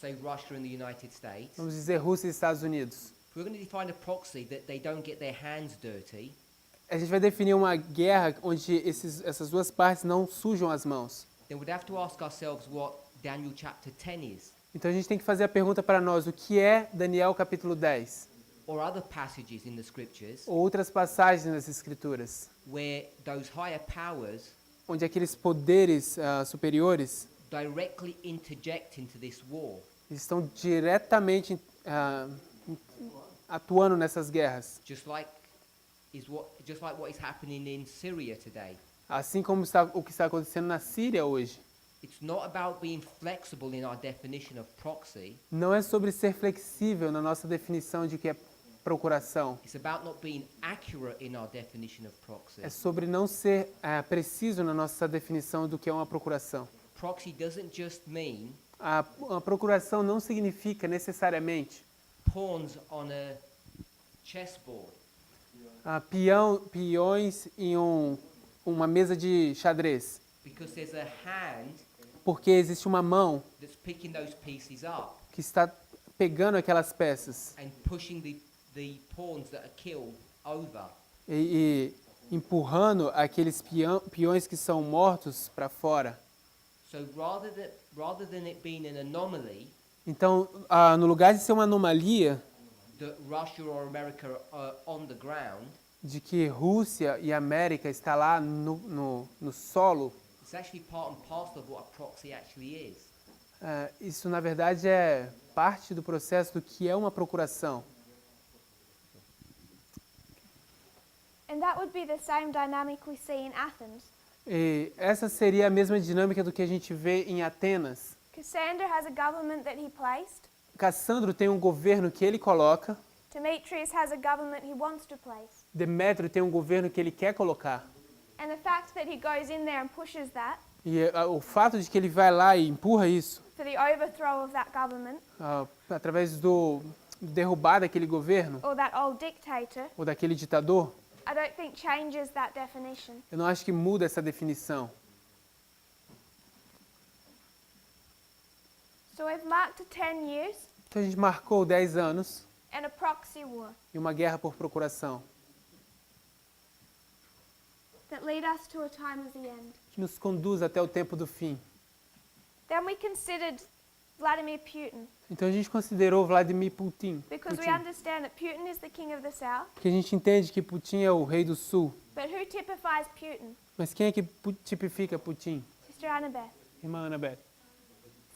say Russia and the United States, vamos dizer Rússia e Estados Unidos, if we're going to define a proxy that they don't get their hands dirty, a gente vai definir uma guerra onde essas duas partes não sujam as mãos. then we'd have to ask ourselves what Daniel chapter 10 is, Então a gente tem que fazer a pergunta para nós, o que é Daniel capítulo 10? or other passages in the scriptures Ou outras passagens nas escrituras, where those higher powers onde aqueles poderes superiores directly interject into this war. estão diretamente atuando nessas guerras. Just like what is happening in Syria today. Assim como o que está acontecendo na Síria hoje. It's not about being flexible in our definition of proxy. Não é sobre ser flexível na nossa definição de que é procuração. It's about not being accurate in our definition of proxy. É sobre não ser preciso na nossa definição do que é uma procuração. Proxy doesn't just mean A procuração não significa necessariamente pawns on a chessboard. peões em uma mesa de xadrez. Because there's a hand Porque existe uma mão that's picking those pieces up que está pegando aquelas peças and pushing the pawns that are killed over. e empurrando aqueles peões que são mortos para fora. So rather than it being an anomaly Então, no lugar de ser uma anomalia that Russia or America are on the ground, de que Rússia e América está lá no solo, it's actually part and parcel of what a proxy actually is. isso na verdade é parte do processo do que é uma procuração. And that would be the same dynamic we see in Athens. E essa seria a mesma dinâmica do que a gente vê em Atenas. Cassander has a government that he placed. Cassandro tem um governo que ele coloca, Demetrius has a government he wants to place. Demétrio tem um governo que ele quer colocar. And the fact that he goes in there and pushes that E o fato de que ele vai lá e empurra isso, for the overthrow of that government através do derrubar daquele governo or that old dictator, ou daquele ditador, I don't think changes that definition. eu não acho que muda essa definição. So we've marked 10 years Então a gente marcou 10 anos and a proxy war e uma guerra por procuração, that lead us to a time of the end. que nos conduz até o tempo do fim. Then we considered Vladimir Putin Então a gente considerou Vladimir Putin, because we understand that Putin is the king of the south. porque a gente entende que Putin é o rei do sul. But who typifies Putin? Mas quem é que tipifica Putin? Sister Annabeth. Irmã Annabeth.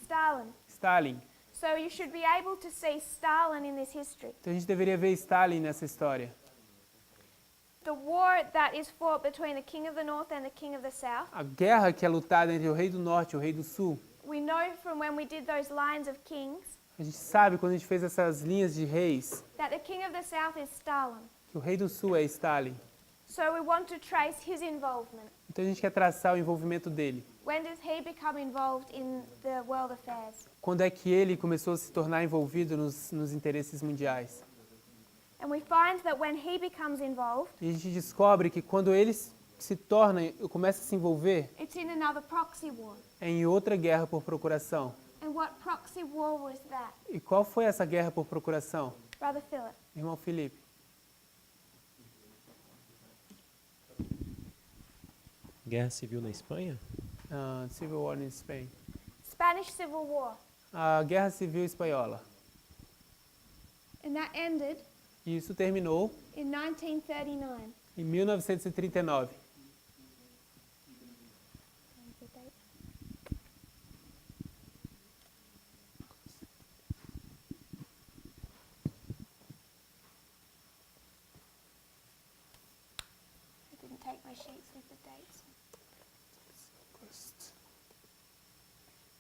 Stalin. Stalin. So you should be able to see Stalin in this history. Então a gente deveria ver Stalin nessa história. The war that is fought between the king of the north and the king of the south. A guerra que é lutada entre o rei do norte e o rei do sul. We know from when we did those lines of kings A gente sabe quando a gente fez essas linhas de reis that the king of the south is Stalin. que o rei do sul é Stalin. So we want to trace his involvement. Então a gente quer traçar o envolvimento dele. When does he become involved in the world affairs? Quando é que ele começou a se tornar envolvido nos interesses mundiais? And we find that when he becomes involved, E a gente descobre que quando ele se torna, começa a se envolver, it's in another proxy war. é em outra guerra por procuração. And what proxy war was that? E qual foi essa guerra por procuração? Brother Philip. Irmão Felipe. Guerra Civil na Espanha? Civil War in Spain. Spanish Civil War. A Guerra Civil Espanhola. And that ended E isso terminou in 1939. em 1939. I didn't take my sheets with the dates.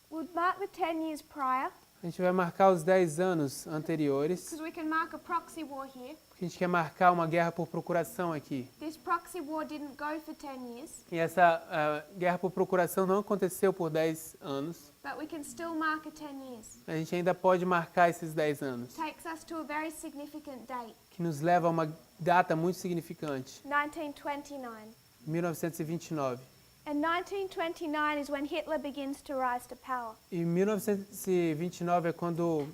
We'll mark the 10 years prior, A gente vai marcar os 10 anos anteriores, because we can mark a proxy war here. porque a gente quer marcar uma guerra por procuração aqui. This proxy war didn't go for 10 years, E essa guerra por procuração não aconteceu por 10 anos. but we can still mark a 10 years. A gente ainda pode marcar esses 10 anos, Takes us to a very significant date, que nos leva a uma data muito significante, 1929. 1929. And 1929 is when Hitler begins to rise to power. E 1929 é quando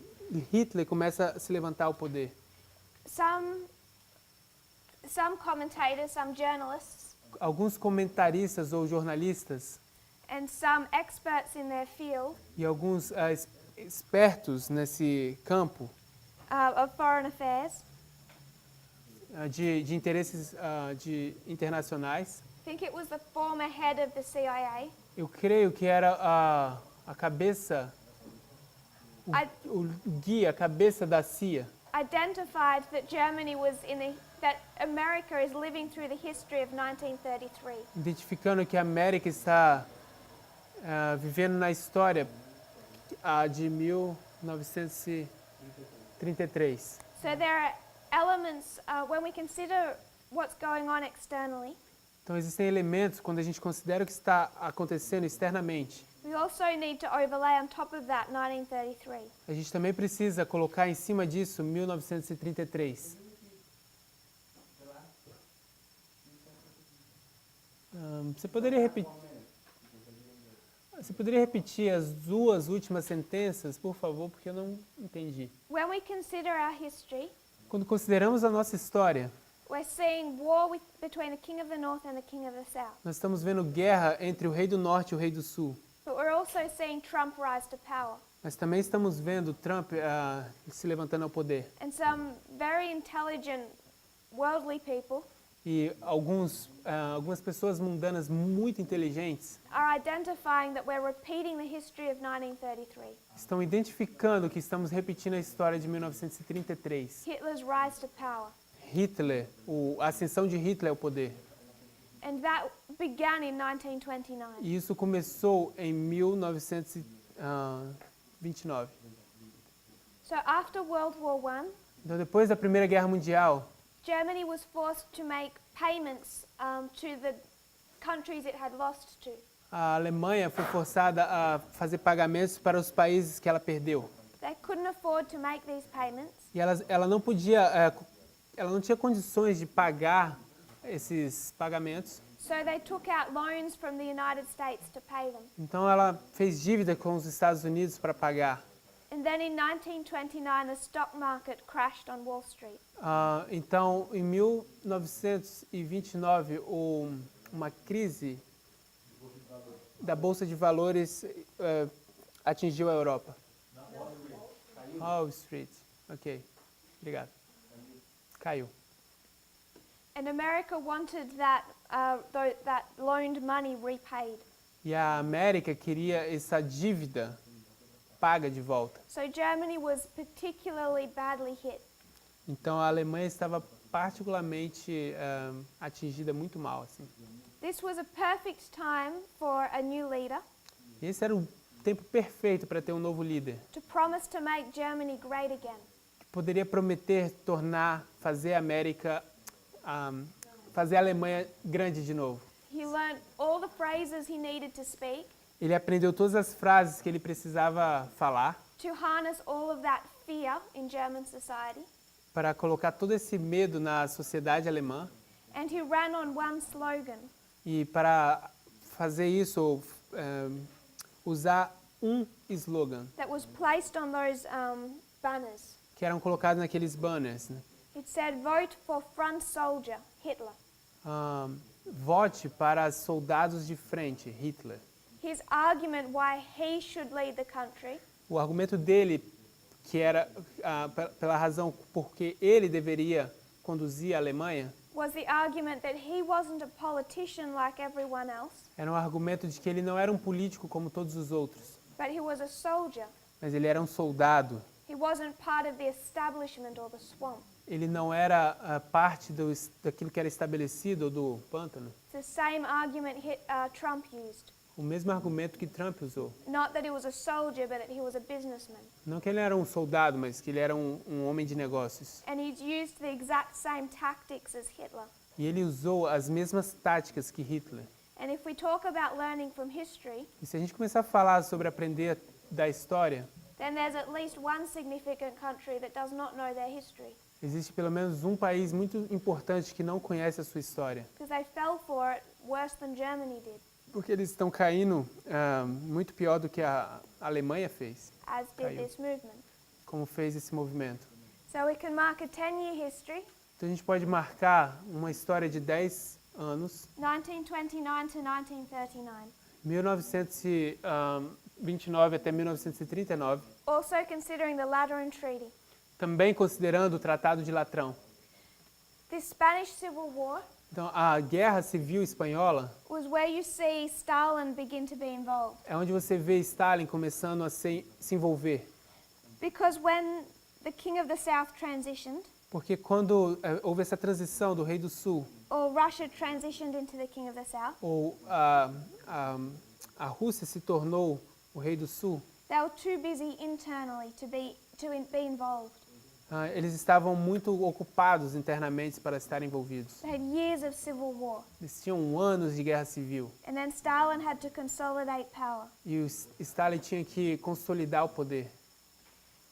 Hitler começa a se levantar ao poder. Some commentators, some journalists, Alguns comentaristas ou jornalistas and some experts in their field e alguns espertos nesse campo of foreign affairs de interesses internacionais, think it was the former head of the CIA. eu creio que era a cabeça, o guia, a cabeça da CIA, Identified that Germany was that America is living through the history of 1933. identificando que a América está vivendo na história de 1933. So there are elements when we consider what's going on externally. Então existem elementos quando a gente considera o que está acontecendo externamente. We also need to overlay on top of that 1933. A gente também precisa colocar em cima disso 1933. Você poderia repetir as duas últimas sentenças, por favor, porque eu não entendi. When we consider our history, Quando consideramos a nossa história, we're seeing war between the king of the north and the king of the south. nós estamos vendo guerra entre o rei do norte e o rei do sul. But we're also seeing Trump rise to power. Mas também estamos vendo Trump se levantando ao poder. And some very intelligent worldly people E algumas pessoas mundanas muito inteligentes are identifying that we're repeating the history of 1933. estão identificando que estamos repetindo a história de 1933. Hitler's rise to power. Hitler, a ascensão de Hitler ao poder. And that began in 1929. E isso começou em 1929. So after World War I, Então, depois da Primeira Guerra Mundial, Germany was forced to make payments to the countries it had lost to. a Alemanha foi forçada a fazer pagamentos para os países que ela perdeu. They couldn't afford to make these payments, E ela não tinha condições de pagar esses pagamentos. so they took out loans from the United States to pay them. Então ela fez dívida com os Estados Unidos para pagar. And then in 1929, the stock market crashed on Wall Street. Então, em 1929, uma crise da Bolsa de Valores atingiu a Europa. Wall Street. Ok, obrigado. Caiu. And America wanted that loaned money repaid. E a América queria essa dívida paga de volta. So Germany was particularly badly hit. Então a Alemanha estava particularmente atingida muito mal, assim. This was a perfect time for a new leader E esse era o tempo perfeito para ter um novo líder, to promise to make Germany great again. que poderia prometer fazer a Alemanha grande de novo. He learned all the phrases he needed to speak Ele aprendeu todas as frases que ele precisava falar to harness all of that fear in German society. para colocar todo esse medo na sociedade alemã. And he ran on one slogan, E para fazer isso, usar um slogan that was placed on those banners. que eram colocados naqueles banners, né? It said, "Vote for front soldier, Hitler." Vote para soldados de frente, Hitler. His argument why he should lead the country O argumento dele, que era pela razão porque ele deveria conduzir a Alemanha, was the argument that he wasn't a politician like everyone else, era um argumento de que ele não era um político como todos os outros, but he was a soldier. mas ele era um soldado. He wasn't part of the establishment or the swamp. Ele não era parte daquilo que era estabelecido ou do pântano. It's the same argument Trump used. O mesmo argumento que Trump usou. Not that he was a soldier, but that he was a businessman. Não que ele era um soldado, mas que ele era um homem de negócios. And he used the exact same tactics as Hitler. E ele usou as mesmas táticas que Hitler. And if we talk about learning from history, E se a gente começar a falar sobre aprender da história, then there's at least one significant country that does not know their history, existe pelo menos um país muito importante que não conhece a sua história. because they fell for it worse than Germany did, Porque eles estão caindo muito pior do que a Alemanha fez, as did Caiu. this movement. como fez esse movimento. So we can mark a 10-year history, Então a gente pode marcar uma história de 10 anos, 1929 to 1939. 1929 até 1939, Also considering the Lateran Treaty. também considerando o Tratado de Latrão. The Spanish Civil War Então, a Guerra Civil Espanhola was where you see Stalin begin to be involved. é onde você vê Stalin começando a se envolver. Because when the King of the South transitioned, Porque quando houve essa transição do Rei do Sul, or Russia transitioned into the King of the South, ou a Rússia se tornou o Rei do Sul, they were too busy internally to be involved. eles estavam muito ocupados internamente para estarem envolvidos. They had years of civil war. Eles tinham anos de guerra civil. And then Stalin had to consolidate power. E o Stalin tinha que consolidar o poder.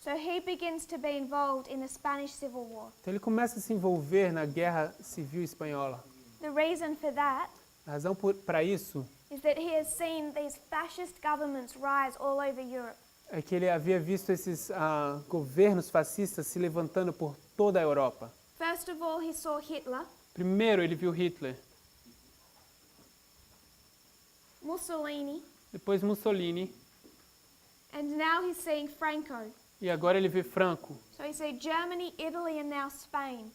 So he begins to be involved in the Spanish Civil War. Então ele começa a se envolver na guerra civil espanhola. The reason for that A razão para isso is that he has seen these fascist governments rise all over Europe. é que ele havia visto esses governos fascistas se levantando por toda a Europa. First of all, he saw Hitler, Primeiro ele viu Hitler, Mussolini, depois Mussolini and now he's seeing Franco. e agora ele vê Franco. So he sees Germany, Italy, and now Spain.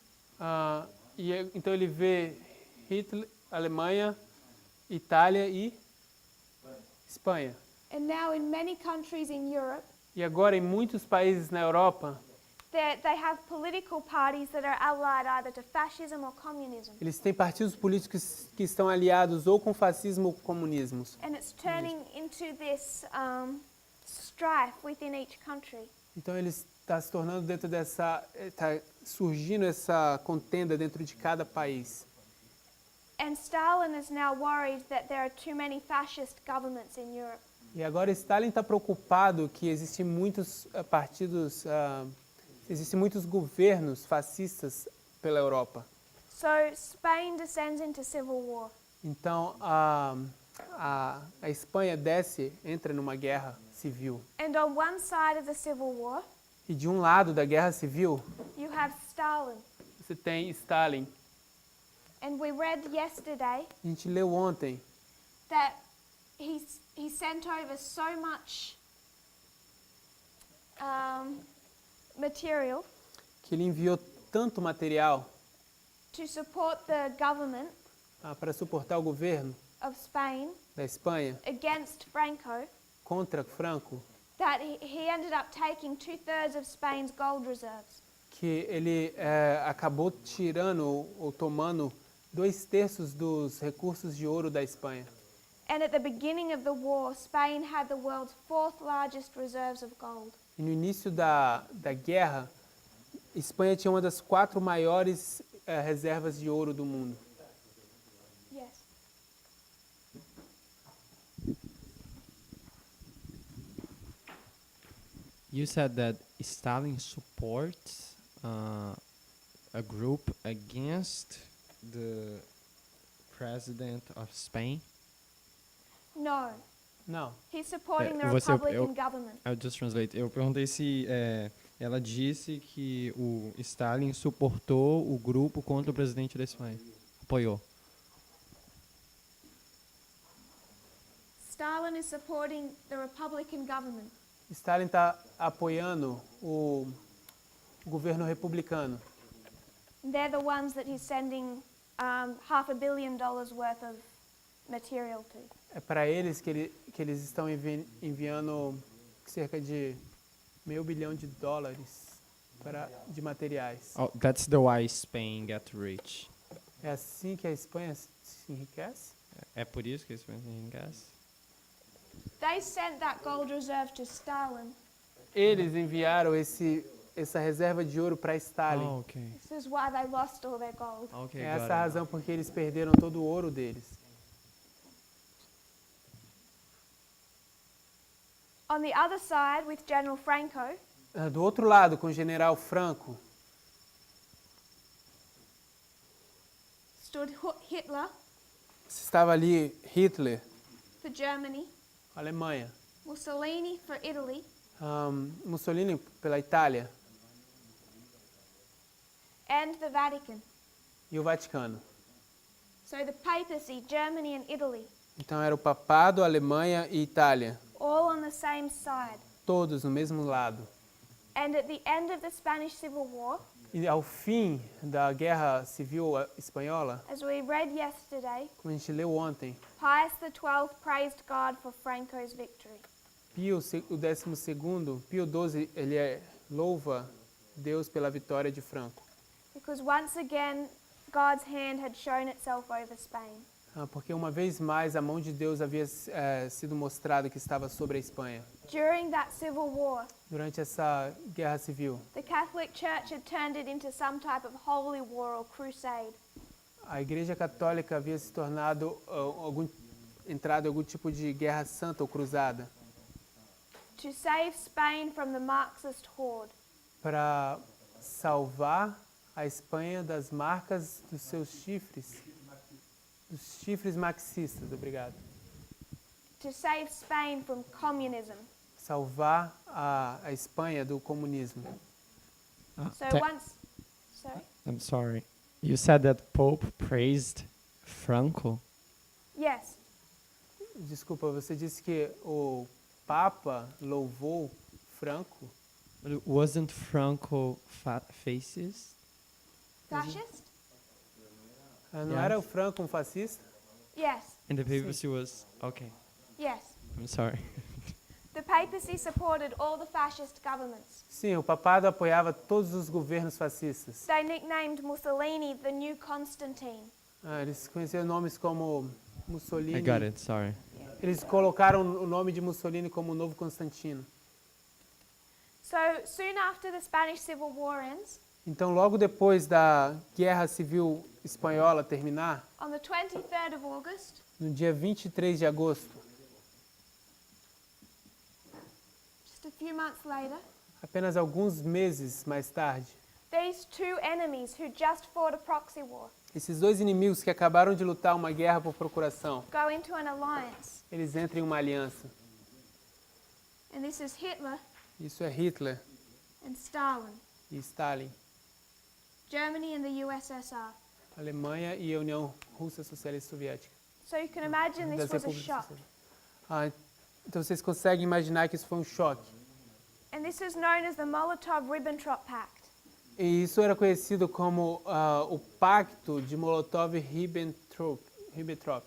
Então ele vê Hitler, Alemanha, Itália e Espanha. And now in many countries in Europe, E agora em muitos países na Europa, they have political parties that are allied either to fascism or communism. eles têm partidos políticos que estão aliados ou com fascismo ou com comunismo. And it's turning into this strife within each country. Então ele está se tornando dentro dessa, está surgindo essa contenda dentro de cada país. And Stalin is now worried that there are too many fascist governments in Europe. E agora Stalin está preocupado que existem muitos partidos, existem muitos governos fascistas pela Europa. So Spain descends into civil war. Então a Espanha entra numa guerra civil. And on one side of the civil war, E de um lado da guerra civil, you have Stalin. você tem Stalin. And we read yesterday A gente leu ontem that he sent over so much material que ele enviou tanto material to support the government para suportar o governo of Spain da Espanha against Franco contra Franco, that he ended up taking 2/3 of Spain's gold reserves. que ele acabou tirando ou tomando 2/3 dos recursos de ouro da Espanha. And at the beginning of the war, Spain had the world's 4th largest reserves of gold. E no início da guerra, Espanha tinha uma das 4 maiores reservas de ouro do mundo. Yes. You said that Stalin supports a group against the president of Spain. No, Não. he's supporting the você- Republican government. I'll just translate. Eu perguntei se ela disse que o Stalin suportou o grupo contra o presidente da Espanha. Apoiou. Stalin is supporting the Republican government. Stalin está apoiando o governo republicano. They're the ones that he's sending $500 million worth of material to. É para eles que eles estão enviando cerca de $500 bilhão de materiais. Oh, that's the why Spain get rich. É assim que a Espanha se enriquece? É por isso que a Espanha se enriquece? They sent that gold reserve to Stalin. Eles enviaram essa reserva de ouro para Stalin. Oh, okay. This is why they lost all their gold. Okay, É got essa a it. razão porque eles perderam todo o ouro deles. On the other side, with General Franco, Do outro lado, com o general Franco, stood Hitler estava ali Hitler, for Germany, Alemanha, Mussolini for Italy, Mussolini pela Itália and the Vatican. e o Vaticano. So the papacy, Germany and Italy, Então era o papado, Alemanha e Itália, all on the same side. todos no mesmo lado. And at the end of the Spanish Civil War, E ao fim da Guerra Civil Espanhola, as we read yesterday, como a gente leu ontem, Pius XII praised God for Franco's victory. Pio, o 12º, Pio XII, ele louva Deus pela vitória de Franco. Because once again, God's hand had shown itself over Spain. porque uma vez mais a mão de Deus havia sido mostrada que estava sobre a Espanha. During that civil war, Durante essa guerra civil, the Catholic Church had turned it into some type of holy war or crusade. a Igreja Católica havia se tornado entrado em algum tipo de guerra santa ou cruzada To save Spain from the Marxist horde. para salvar a Espanha das marcas dos seus chifres, dos chifres marxistas, obrigado. To save Spain from communism. Salvar a Espanha do comunismo. So once, sorry? I'm sorry. You said that Pope praised Franco. Yes. Desculpa, você disse que o Papa louvou Franco? But wasn't Franco fascist? Fascist? Não Yes. era o Franco um fascista? Yes. And the papacy was okay. Yes. I'm sorry. The papacy supported all the fascist governments. Sim, o papado apoiava todos os governos fascistas. They nicknamed Mussolini the new Constantine. Eles conheciam nomes como Mussolini. I got it. Sorry. Eles colocaram o nome de Mussolini como o novo Constantino. So soon after the Spanish Civil War ends, Então, logo depois da Guerra Civil Espanhola terminar, on the 23rd of August, no dia 23 de agosto, just a few months later, apenas alguns meses mais tarde, these two enemies who just fought a proxy war esses dois inimigos que acabaram de lutar uma guerra por procuração, go into an alliance. eles entram em uma aliança. And this is Hitler Isso é Hitler and Stalin, e Stalin, Germany and the USSR. Alemanha e a União Russa Socialista Soviética. So you can imagine this Das was a repúblicas shock. socialistas. Então vocês conseguem imaginar que isso foi um choque. And this is known as the Molotov-Ribbentrop Pact. E isso era conhecido como o Pacto de Molotov-Ribbentrop.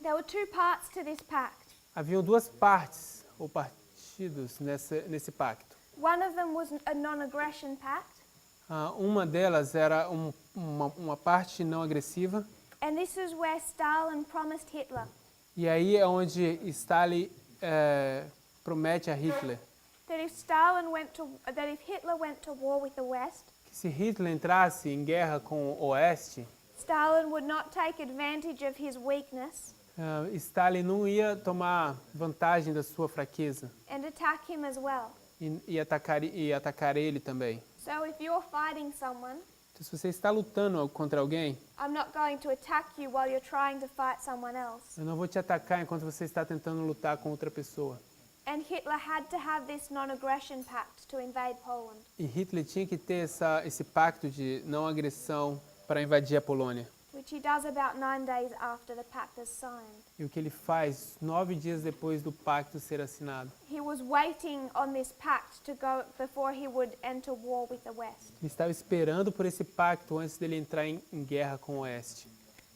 There were two parts to this pact. Haviam duas partes ou partidos nesse pacto. One of them was a non-aggression pact, Uma delas era uma parte não agressiva, and this is where Stalin promised Hitler e aí é onde Stalin promete a Hitler that if Hitler went to war with the West, que se Hitler entrasse em guerra com o Oeste, Stalin would not take advantage of his weakness Stalin não ia tomar vantagem da sua fraqueza and attack him as well. e atacar ele também. So if you're fighting someone, Então, se você está lutando contra alguém, I'm not going to attack you while you're trying to fight someone else. eu não vou te atacar enquanto você está tentando lutar com outra pessoa. And Hitler had to have this non-aggression pact to invade Poland. E Hitler tinha que ter esse pacto de não agressão para invadir a Polônia. Which he does about 9 days after the pact is signed. E o que ele faz 9 dias depois do pacto ser assinado. He was waiting on this pact to go before he would enter war with the West. Ele estava esperando por esse pacto antes dele entrar em guerra com o Oeste.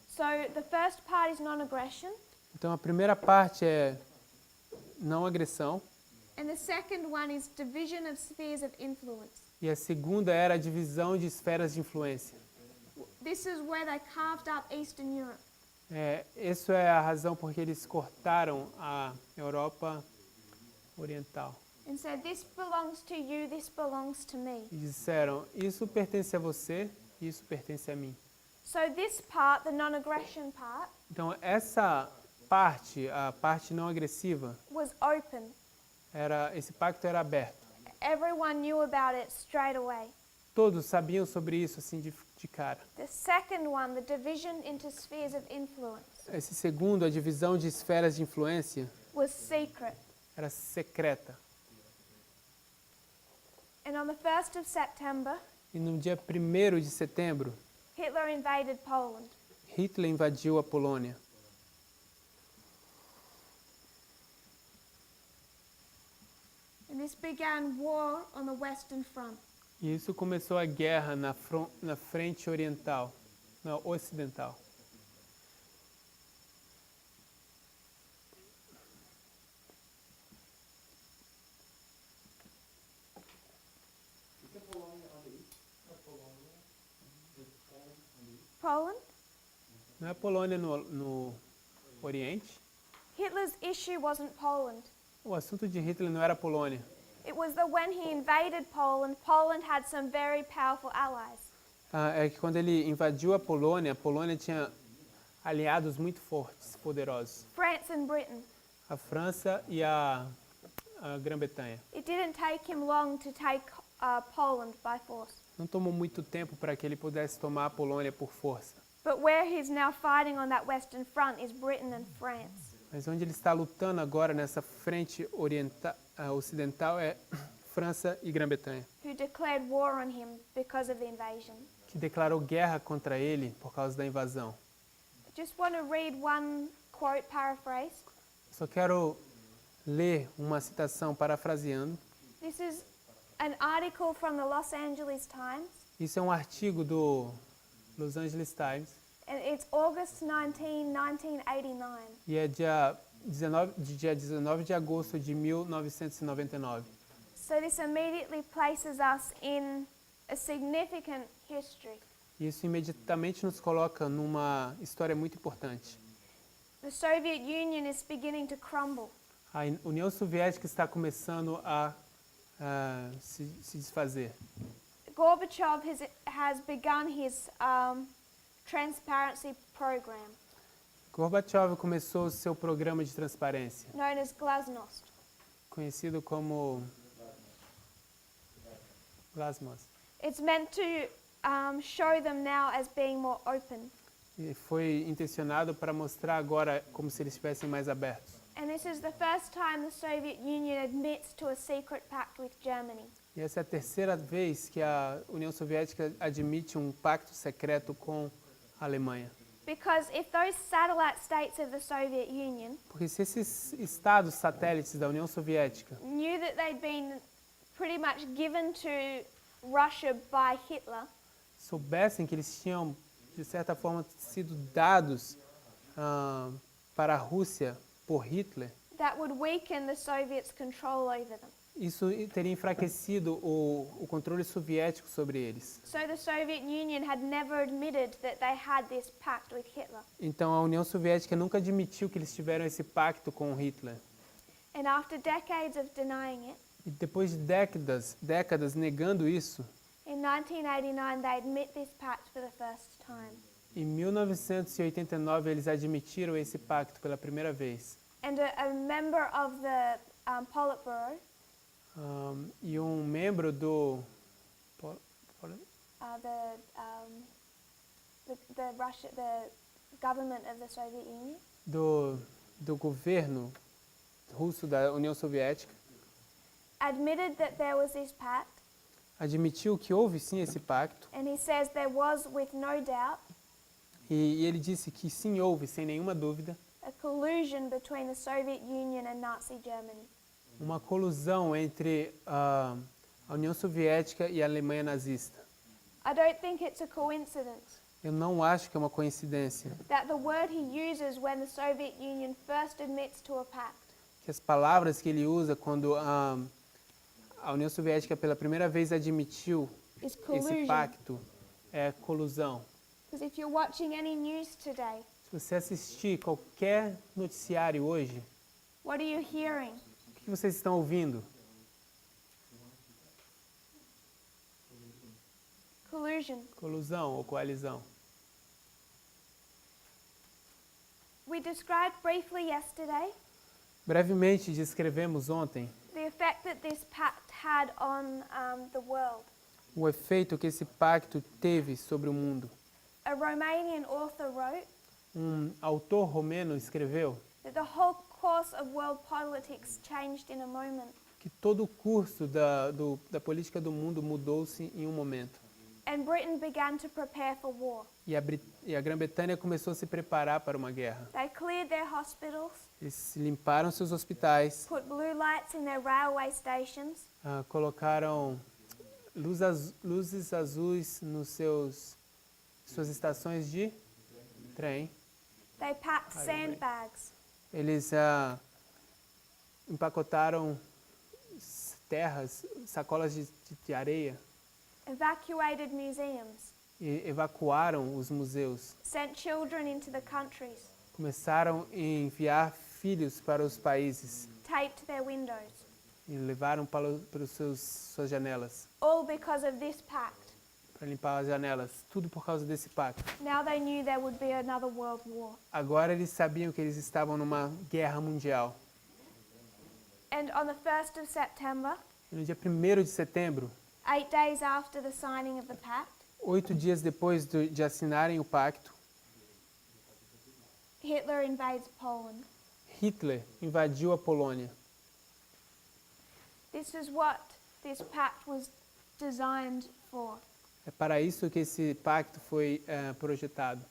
So the first part is non-aggression, Então a primeira parte é não agressão and the second one is division of spheres of influence. e a segunda era a divisão de esferas de influência. This is where they carved up Eastern Europe. Isso é a razão porque eles cortaram a Europa Oriental. And said, this belongs to you, this belongs to me. E disseram, isso pertence a você, isso pertence a mim. So this part, the non-aggression part, Então essa parte, a parte não agressiva, was open. esse pacto era aberto. Everyone knew about it straight away. Todos sabiam sobre isso assim de cara. The second one, the division into spheres of influence, Esse segundo, a divisão de esferas de influência, was secret. era secreta. And on the 1st of September, E no dia 1º de setembro, Hitler invaded Poland. Hitler invadiu a Polônia. And this began war on the Western Front. E isso começou a guerra na frente oriental, na ocidental. Poland? Não é a Polônia no Oriente? Hitler's issue wasn't Poland. O assunto de Hitler não era a Polônia. It was that when he invaded Poland, Poland had some very powerful allies. É que quando ele invadiu a Polônia tinha aliados muito fortes, poderosos. France and Britain. A França e a Grã-Bretanha. It didn't take him long to take Poland by force. Não tomou muito tempo para que ele pudesse tomar a Polônia por força. But where he's now fighting on that Western Front is Britain and France. Mas onde ele está lutando agora nessa frente ocidental é França e Grã-Bretanha, Who declared war on him because of the invasion. que declarou guerra contra ele por causa da invasão. I just want to read one quote paraphrase. Só quero ler uma citação parafraseando. This is an article from the Los Angeles Times, Isso é um artigo do Los Angeles Times and it's August 19, 1989. e é dia 19 de agosto de 1999. So this immediately places us in a significant history. Isso imediatamente nos coloca numa história muito importante. The Soviet Union is beginning to crumble. A União Soviética está começando a se desfazer. Gorbachev has begun his transparency program, Gorbachev começou o seu programa de transparência, known as Glasnost. conhecido como Glasnost. It's meant to show them now as being more open. E foi intencionado para mostrar agora como se eles estivessem mais abertos. And this is the first time the Soviet Union admits to a secret pact with Germany. E essa é a terceira vez que a União Soviética admite um pacto secreto com a Alemanha. Because if those satellite states of the Soviet Union Porque se esses estados satélites da União Soviética knew that they'd been pretty much given to Russia by Hitler, soubessem que eles tinham, de certa forma, sido dados para a Rússia por Hitler, that would weaken the Soviets' control over them. isso teria enfraquecido o controle soviético sobre eles. So the Soviet Union had never admitted that they had this pact with Hitler. Então a União Soviética nunca admitiu que eles tiveram esse pacto com Hitler. And after decades of denying it, E depois de décadas negando isso, in 1989 they admit this pact for the first time. em 1989 eles admitiram esse pacto pela primeira vez. And a member of the Politburo, E um membro do the government of the Soviet Union, do governo russo da União Soviética admitted that there was this pact, admitiu que houve sim esse pacto and he says there was, with no doubt, e ele disse que sim houve, sem nenhuma dúvida, a collusion between the Soviet Union and Nazi Germany. uma colusão entre a União Soviética e a Alemanha nazista. I don't think it's a coincidence Eu não acho que é uma coincidência that the word he uses when the Soviet Union first admits to a pact que as palavras que ele usa quando a União Soviética pela primeira vez admitiu is esse collusion. pacto é colusão. Because if you're watching any news today, Se você assistir qualquer noticiário hoje, what are you hearing? o que vocês estão ouvindo? Collusion. Colusão ou coalizão. We described briefly yesterday Brevemente descrevemos ontem the effect that this pact had on the world. o efeito que esse pacto teve sobre o mundo. A Romanian author wrote Autor romeno escreveu that the whole course of world politics changed in a moment. que todo o curso da política do mundo mudou-se em um momento. And Britain began to prepare for war. E a Grã-Bretanha começou a se preparar para uma guerra. They cleared their hospitals, Eles limparam seus hospitais, put blue lights in their railway stations, colocaram luzes azuis nos suas estações de trem. they packed sandbags, Eles empacotaram sacolas de areia evacuated museums, evacuaram os museus, sent children into the countries, começaram a enviar filhos para os países taped their windows, e levaram para os suas janelas, all because of this pact. para limpar as janelas, tudo por causa desse pacto. Now they knew there would be another world war. Agora eles sabiam que eles estavam numa guerra mundial. And on the 1st of September, E no dia 1º de setembro, 8 days after the signing of the pact, 8 dias depois de assinarem o pacto, Hitler invades Poland. Hitler invadiu a Polônia. This is what this pact was designed for. É para isso que esse pacto foi projetado.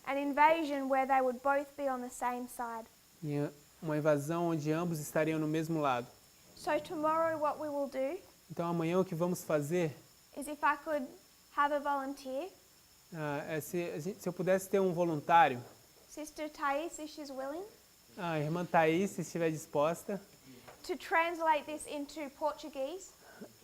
An invasion where they would both be on the same side. E uma invasão onde ambos estariam no mesmo lado. So tomorrow what we will do Então amanhã o que vamos fazer is, if I could have a volunteer, é se eu pudesse ter um voluntário, Sister Thais, if she's willing, a irmã Thaís, se estiver disposta, to translate this into Portuguese.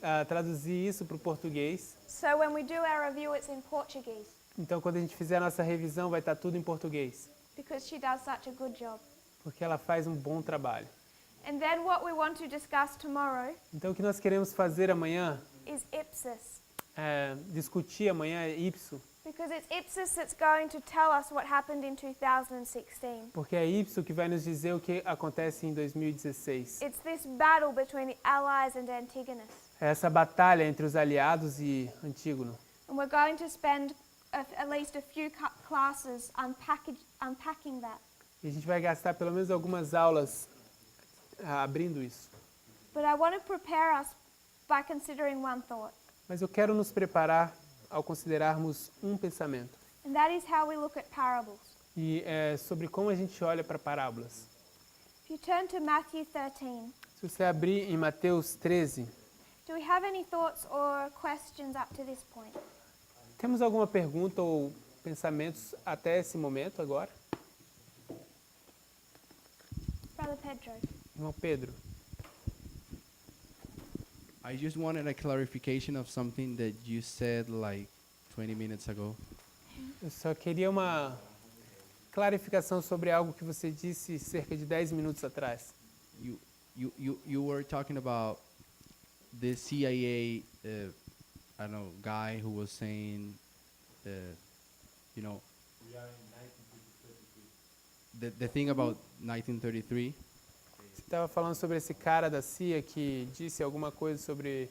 a traduzir isso para o português. So when we do our review, it's in Portuguese, Então quando a gente fizer a nossa revisão vai estar tudo em português, because she does such a good job. porque ela faz um bom trabalho. And then what we want to discuss tomorrow Então o que nós queremos fazer amanhã, is Ipsos, discutir amanhã é Ipso, because it's Ipsos that's going to tell us what happened in 2016. porque é Ipso que vai nos dizer o que acontece em 2016. It's this battle between the Allies and Antigonus. É essa batalha entre os aliados e Antígono. And we're going to spend at least a few classes unpacking that. E a gente vai gastar pelo menos algumas aulas abrindo isso. But I want to prepare us by considering one thought, Mas eu quero nos preparar ao considerarmos um pensamento. and that is how we look at parables. E é sobre como a gente olha para parábolas. If you turn to Matthew 13, Se você abrir em Mateus 13, do we have any thoughts or questions up to this point? temos alguma pergunta ou pensamentos até esse momento agora? Brother Pedro. Irmão Pedro, I just wanted a clarification of something that you said like 20 minutes ago. eu só queria uma clarificação sobre algo que você disse cerca de 10 minutos atrás. You were talking about the CIA, I don't know, guy who was saying, you know, the thing about 1933. Você estava falando sobre esse cara da CIA que disse alguma coisa sobre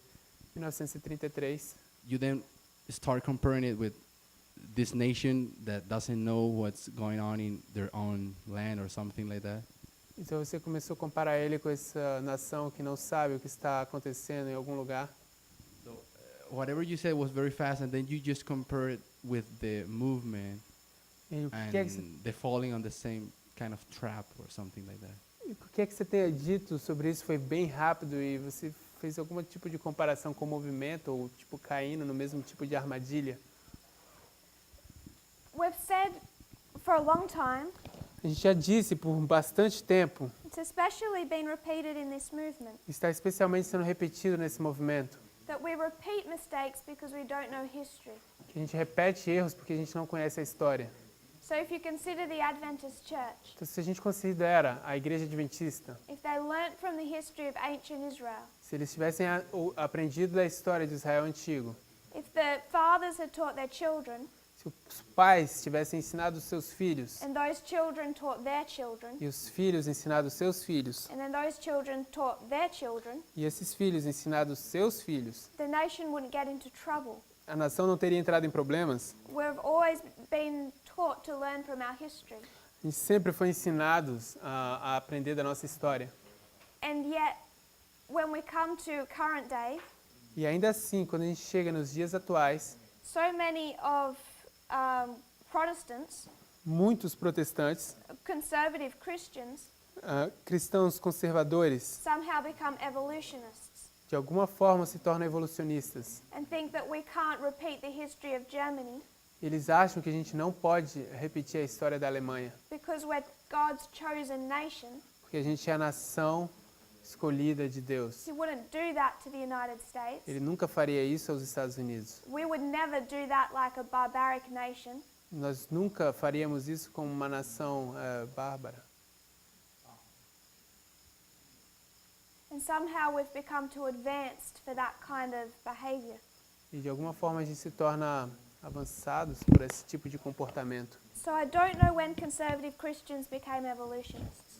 1933. You then start comparing it with this nation that doesn't know what's going on in their own land or something like that. Então você começou a comparar ele com essa nação que não sabe o que está acontecendo em algum lugar. So whatever you said was very fast, and then you just compare it with the movement E o and que é que você, the falling on the same kind of trap or something like that. o que é que você tenha dito sobre isso foi bem rápido e você fez algum tipo de comparação com o movimento ou tipo caindo no mesmo tipo de armadilha? We've said for a long time, A gente já disse por bastante tempo, it's especially been repeated in this movement, está especialmente sendo repetido nesse movimento, that we repeat mistakes because we don't know history. que a gente repete erros porque a gente não conhece a história. So if you consider the Adventist Church, Então, se a gente considera a Igreja Adventista, if they learnt from the history of ancient Israel, se eles tivessem aprendido da história de Israel antigo, if the fathers had taught their children, se os pais tivessem ensinado os seus filhos, and those children taught their children, e os filhos ensinado os seus filhos, and then those children taught their children, e esses filhos ensinado os seus filhos, the nation wouldn't get into trouble. a nação não teria entrado em problemas. We've always been taught to learn from our history. A gente sempre foi ensinados a aprender da nossa história. And yet, when we come to current day, E ainda assim, quando a gente chega nos dias atuais, so many of Protestants, muitos protestantes, conservative Christians, cristãos conservadores, somehow become evolutionists de alguma forma se tornam evolucionistas. and think that we can't repeat the history of Germany Eles acham que a gente não pode repetir a história da Alemanha, because we're God's chosen nation porque a gente é a nação escolhida de Deus. He wouldn't do that to the United States. Ele nunca faria isso aos Estados Unidos. We would never do that like a barbaric nation. Nós nunca faríamos isso como uma nação bárbara. And somehow we've become too advanced for that kind of behavior. E de alguma forma a gente se torna avançados por esse tipo de comportamento. So I don't know when conservative Christians became evolutionists.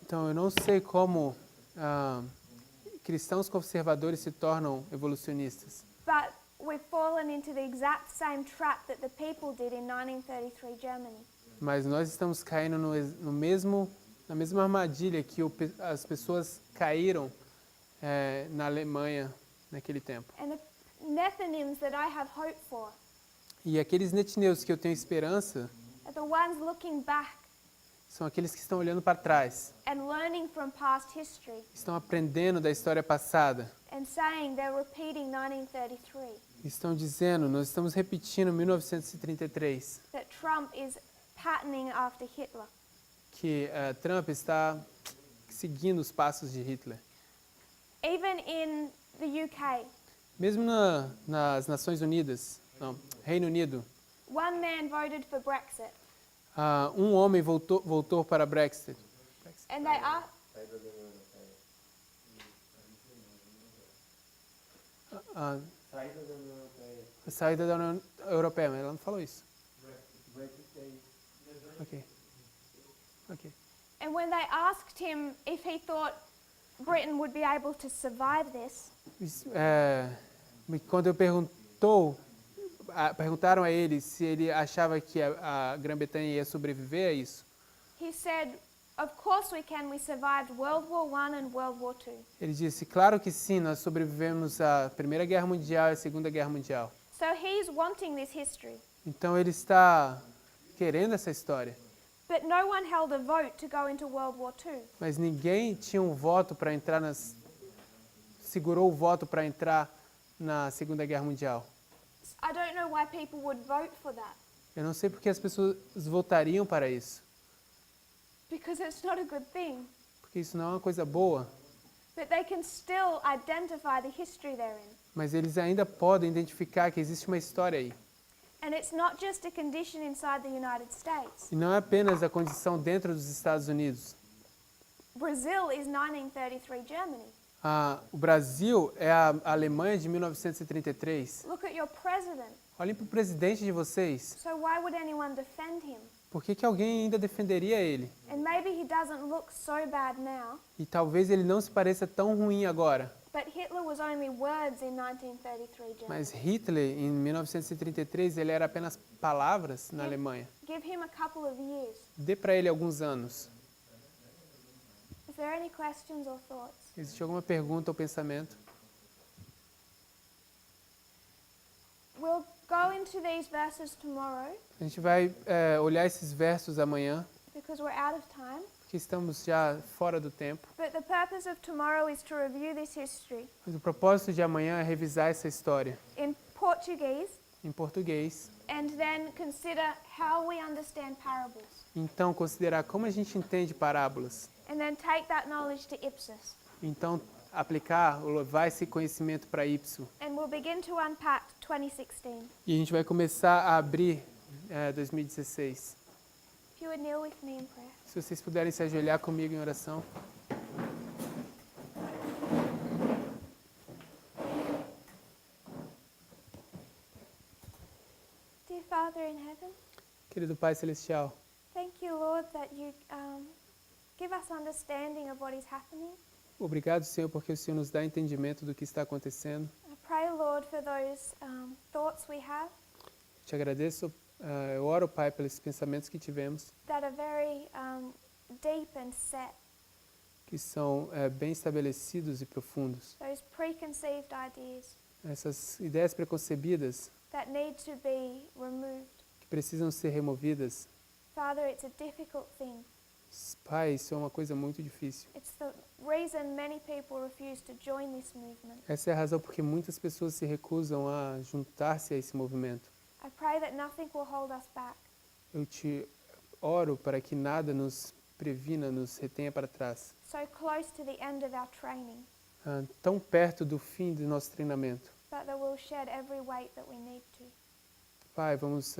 Então eu não sei como cristãos conservadores se tornam evolucionistas. But we've fallen into the exact same trap that the people did in 1933 Germany. Mas nós estamos caindo na mesma armadilha que as pessoas caíram na Alemanha naquele tempo. And the Nethinims that I have hope for E aqueles netineus que eu tenho esperança are the ones looking back são aqueles que estão olhando para trás, and learning from past history estão aprendendo da história passada, and saying they're repeating 1933, estão dizendo, nós estamos repetindo 1933, that Trump is patterning after Hitler. que Trump está seguindo os passos de Hitler. Even in the UK, Mesmo nas Nações Unidas, não, Reino Unido, one man voted for Brexit, um homem voltou para Brexit. and they are A saída da União Europeia, mas ela não falou isso. Ok. and when they asked him if he thought Britain would be able to survive this, Quando perguntaram a ele se ele achava que a Grã-Bretanha ia sobreviver a isso, he said, "Of course we can. We survived World War I and World War II." ele disse, claro que sim, nós sobrevivemos à Primeira Guerra Mundial e à Segunda Guerra Mundial. So he's wanting this history. Então ele está querendo essa história. But no one held a vote to go into World War II. Mas ninguém tinha um voto para entrar segurou o voto para entrar na Segunda Guerra Mundial. I don't know why people would vote for that, Eu não sei porque as pessoas votariam para isso, because it's not a good thing. porque isso não é uma coisa boa, But they can still identify the history they're in. mas eles ainda podem identificar que existe uma história aí. And it's not just a condition inside the United States. E não é apenas a condição dentro dos Estados Unidos. Brazil is 1933 Germany. O Brasil é a Alemanha de 1933. Look at your president. Olhem para o presidente de vocês. So why would anyone defend him? Por que alguém ainda defenderia ele? And maybe he doesn't look so bad now, E talvez ele não se pareça tão ruim agora. but Hitler was only words in 1933 Germany. Mas Hitler, em 1933, ele era apenas palavras na Alemanha. Give him a couple of years. Dê para ele alguns anos. Is there any questions or thoughts? Existe alguma pergunta ou pensamento? We'll go into these verses tomorrow A gente vai olhar esses versos amanhã, because we're out of time. porque estamos já fora do tempo. But the purpose of tomorrow is to review this history Mas o propósito de amanhã é revisar essa história in Portuguese em português. and then consider how we understand parables. Então, considerar como a gente entende parábolas. And then take that knowledge to Ipsos. Então, aplicar, ou levar esse conhecimento para Ipso. And we'll begin to unpack 2016. E a gente vai começar a abrir 2016. If you would kneel with me in prayer. Se vocês puderem se ajoelhar comigo em oração. Dear Father in heaven, Querido Pai Celestial, thank you, Lord, that you give us understanding of what is happening. obrigado, Senhor, porque o Senhor nos dá entendimento do que está acontecendo. I pray, Lord, for those thoughts we have Te agradeço, eu oro, Pai, pelos pensamentos que tivemos, that are very deep and set, que são bem estabelecidos e profundos. those preconceived ideas Essas ideias preconcebidas that need to be removed. que precisam ser removidas. Father, it's a difficult thing. Pai, isso é uma coisa muito difícil. It's the reason many people refuse to join this movement. Essa é a razão porque muitas pessoas se recusam a juntar-se a esse movimento. I pray that nothing will hold us back. Eu te oro para que nada nos previna, nos retenha para trás. so close to the end of our training, Tão perto do fim do nosso treinamento. but that we'll shed every weight that we need to. Pai, vamos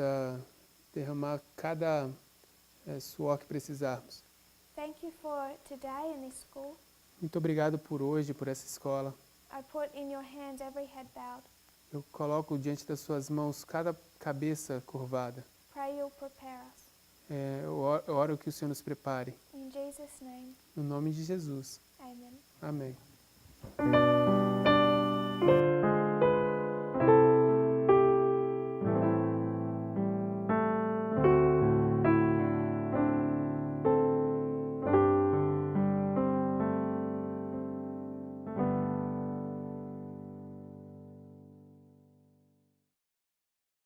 derramar cada suor que precisarmos. Thank you for today in this school. Muito obrigado por hoje, por essa escola. I put in your hands every head bowed. Eu coloco diante das suas mãos cada cabeça curvada. Pray you'll prepare us. Eu oro que o Senhor nos prepare. In Jesus' name, No nome de Jesus. amen. Amém.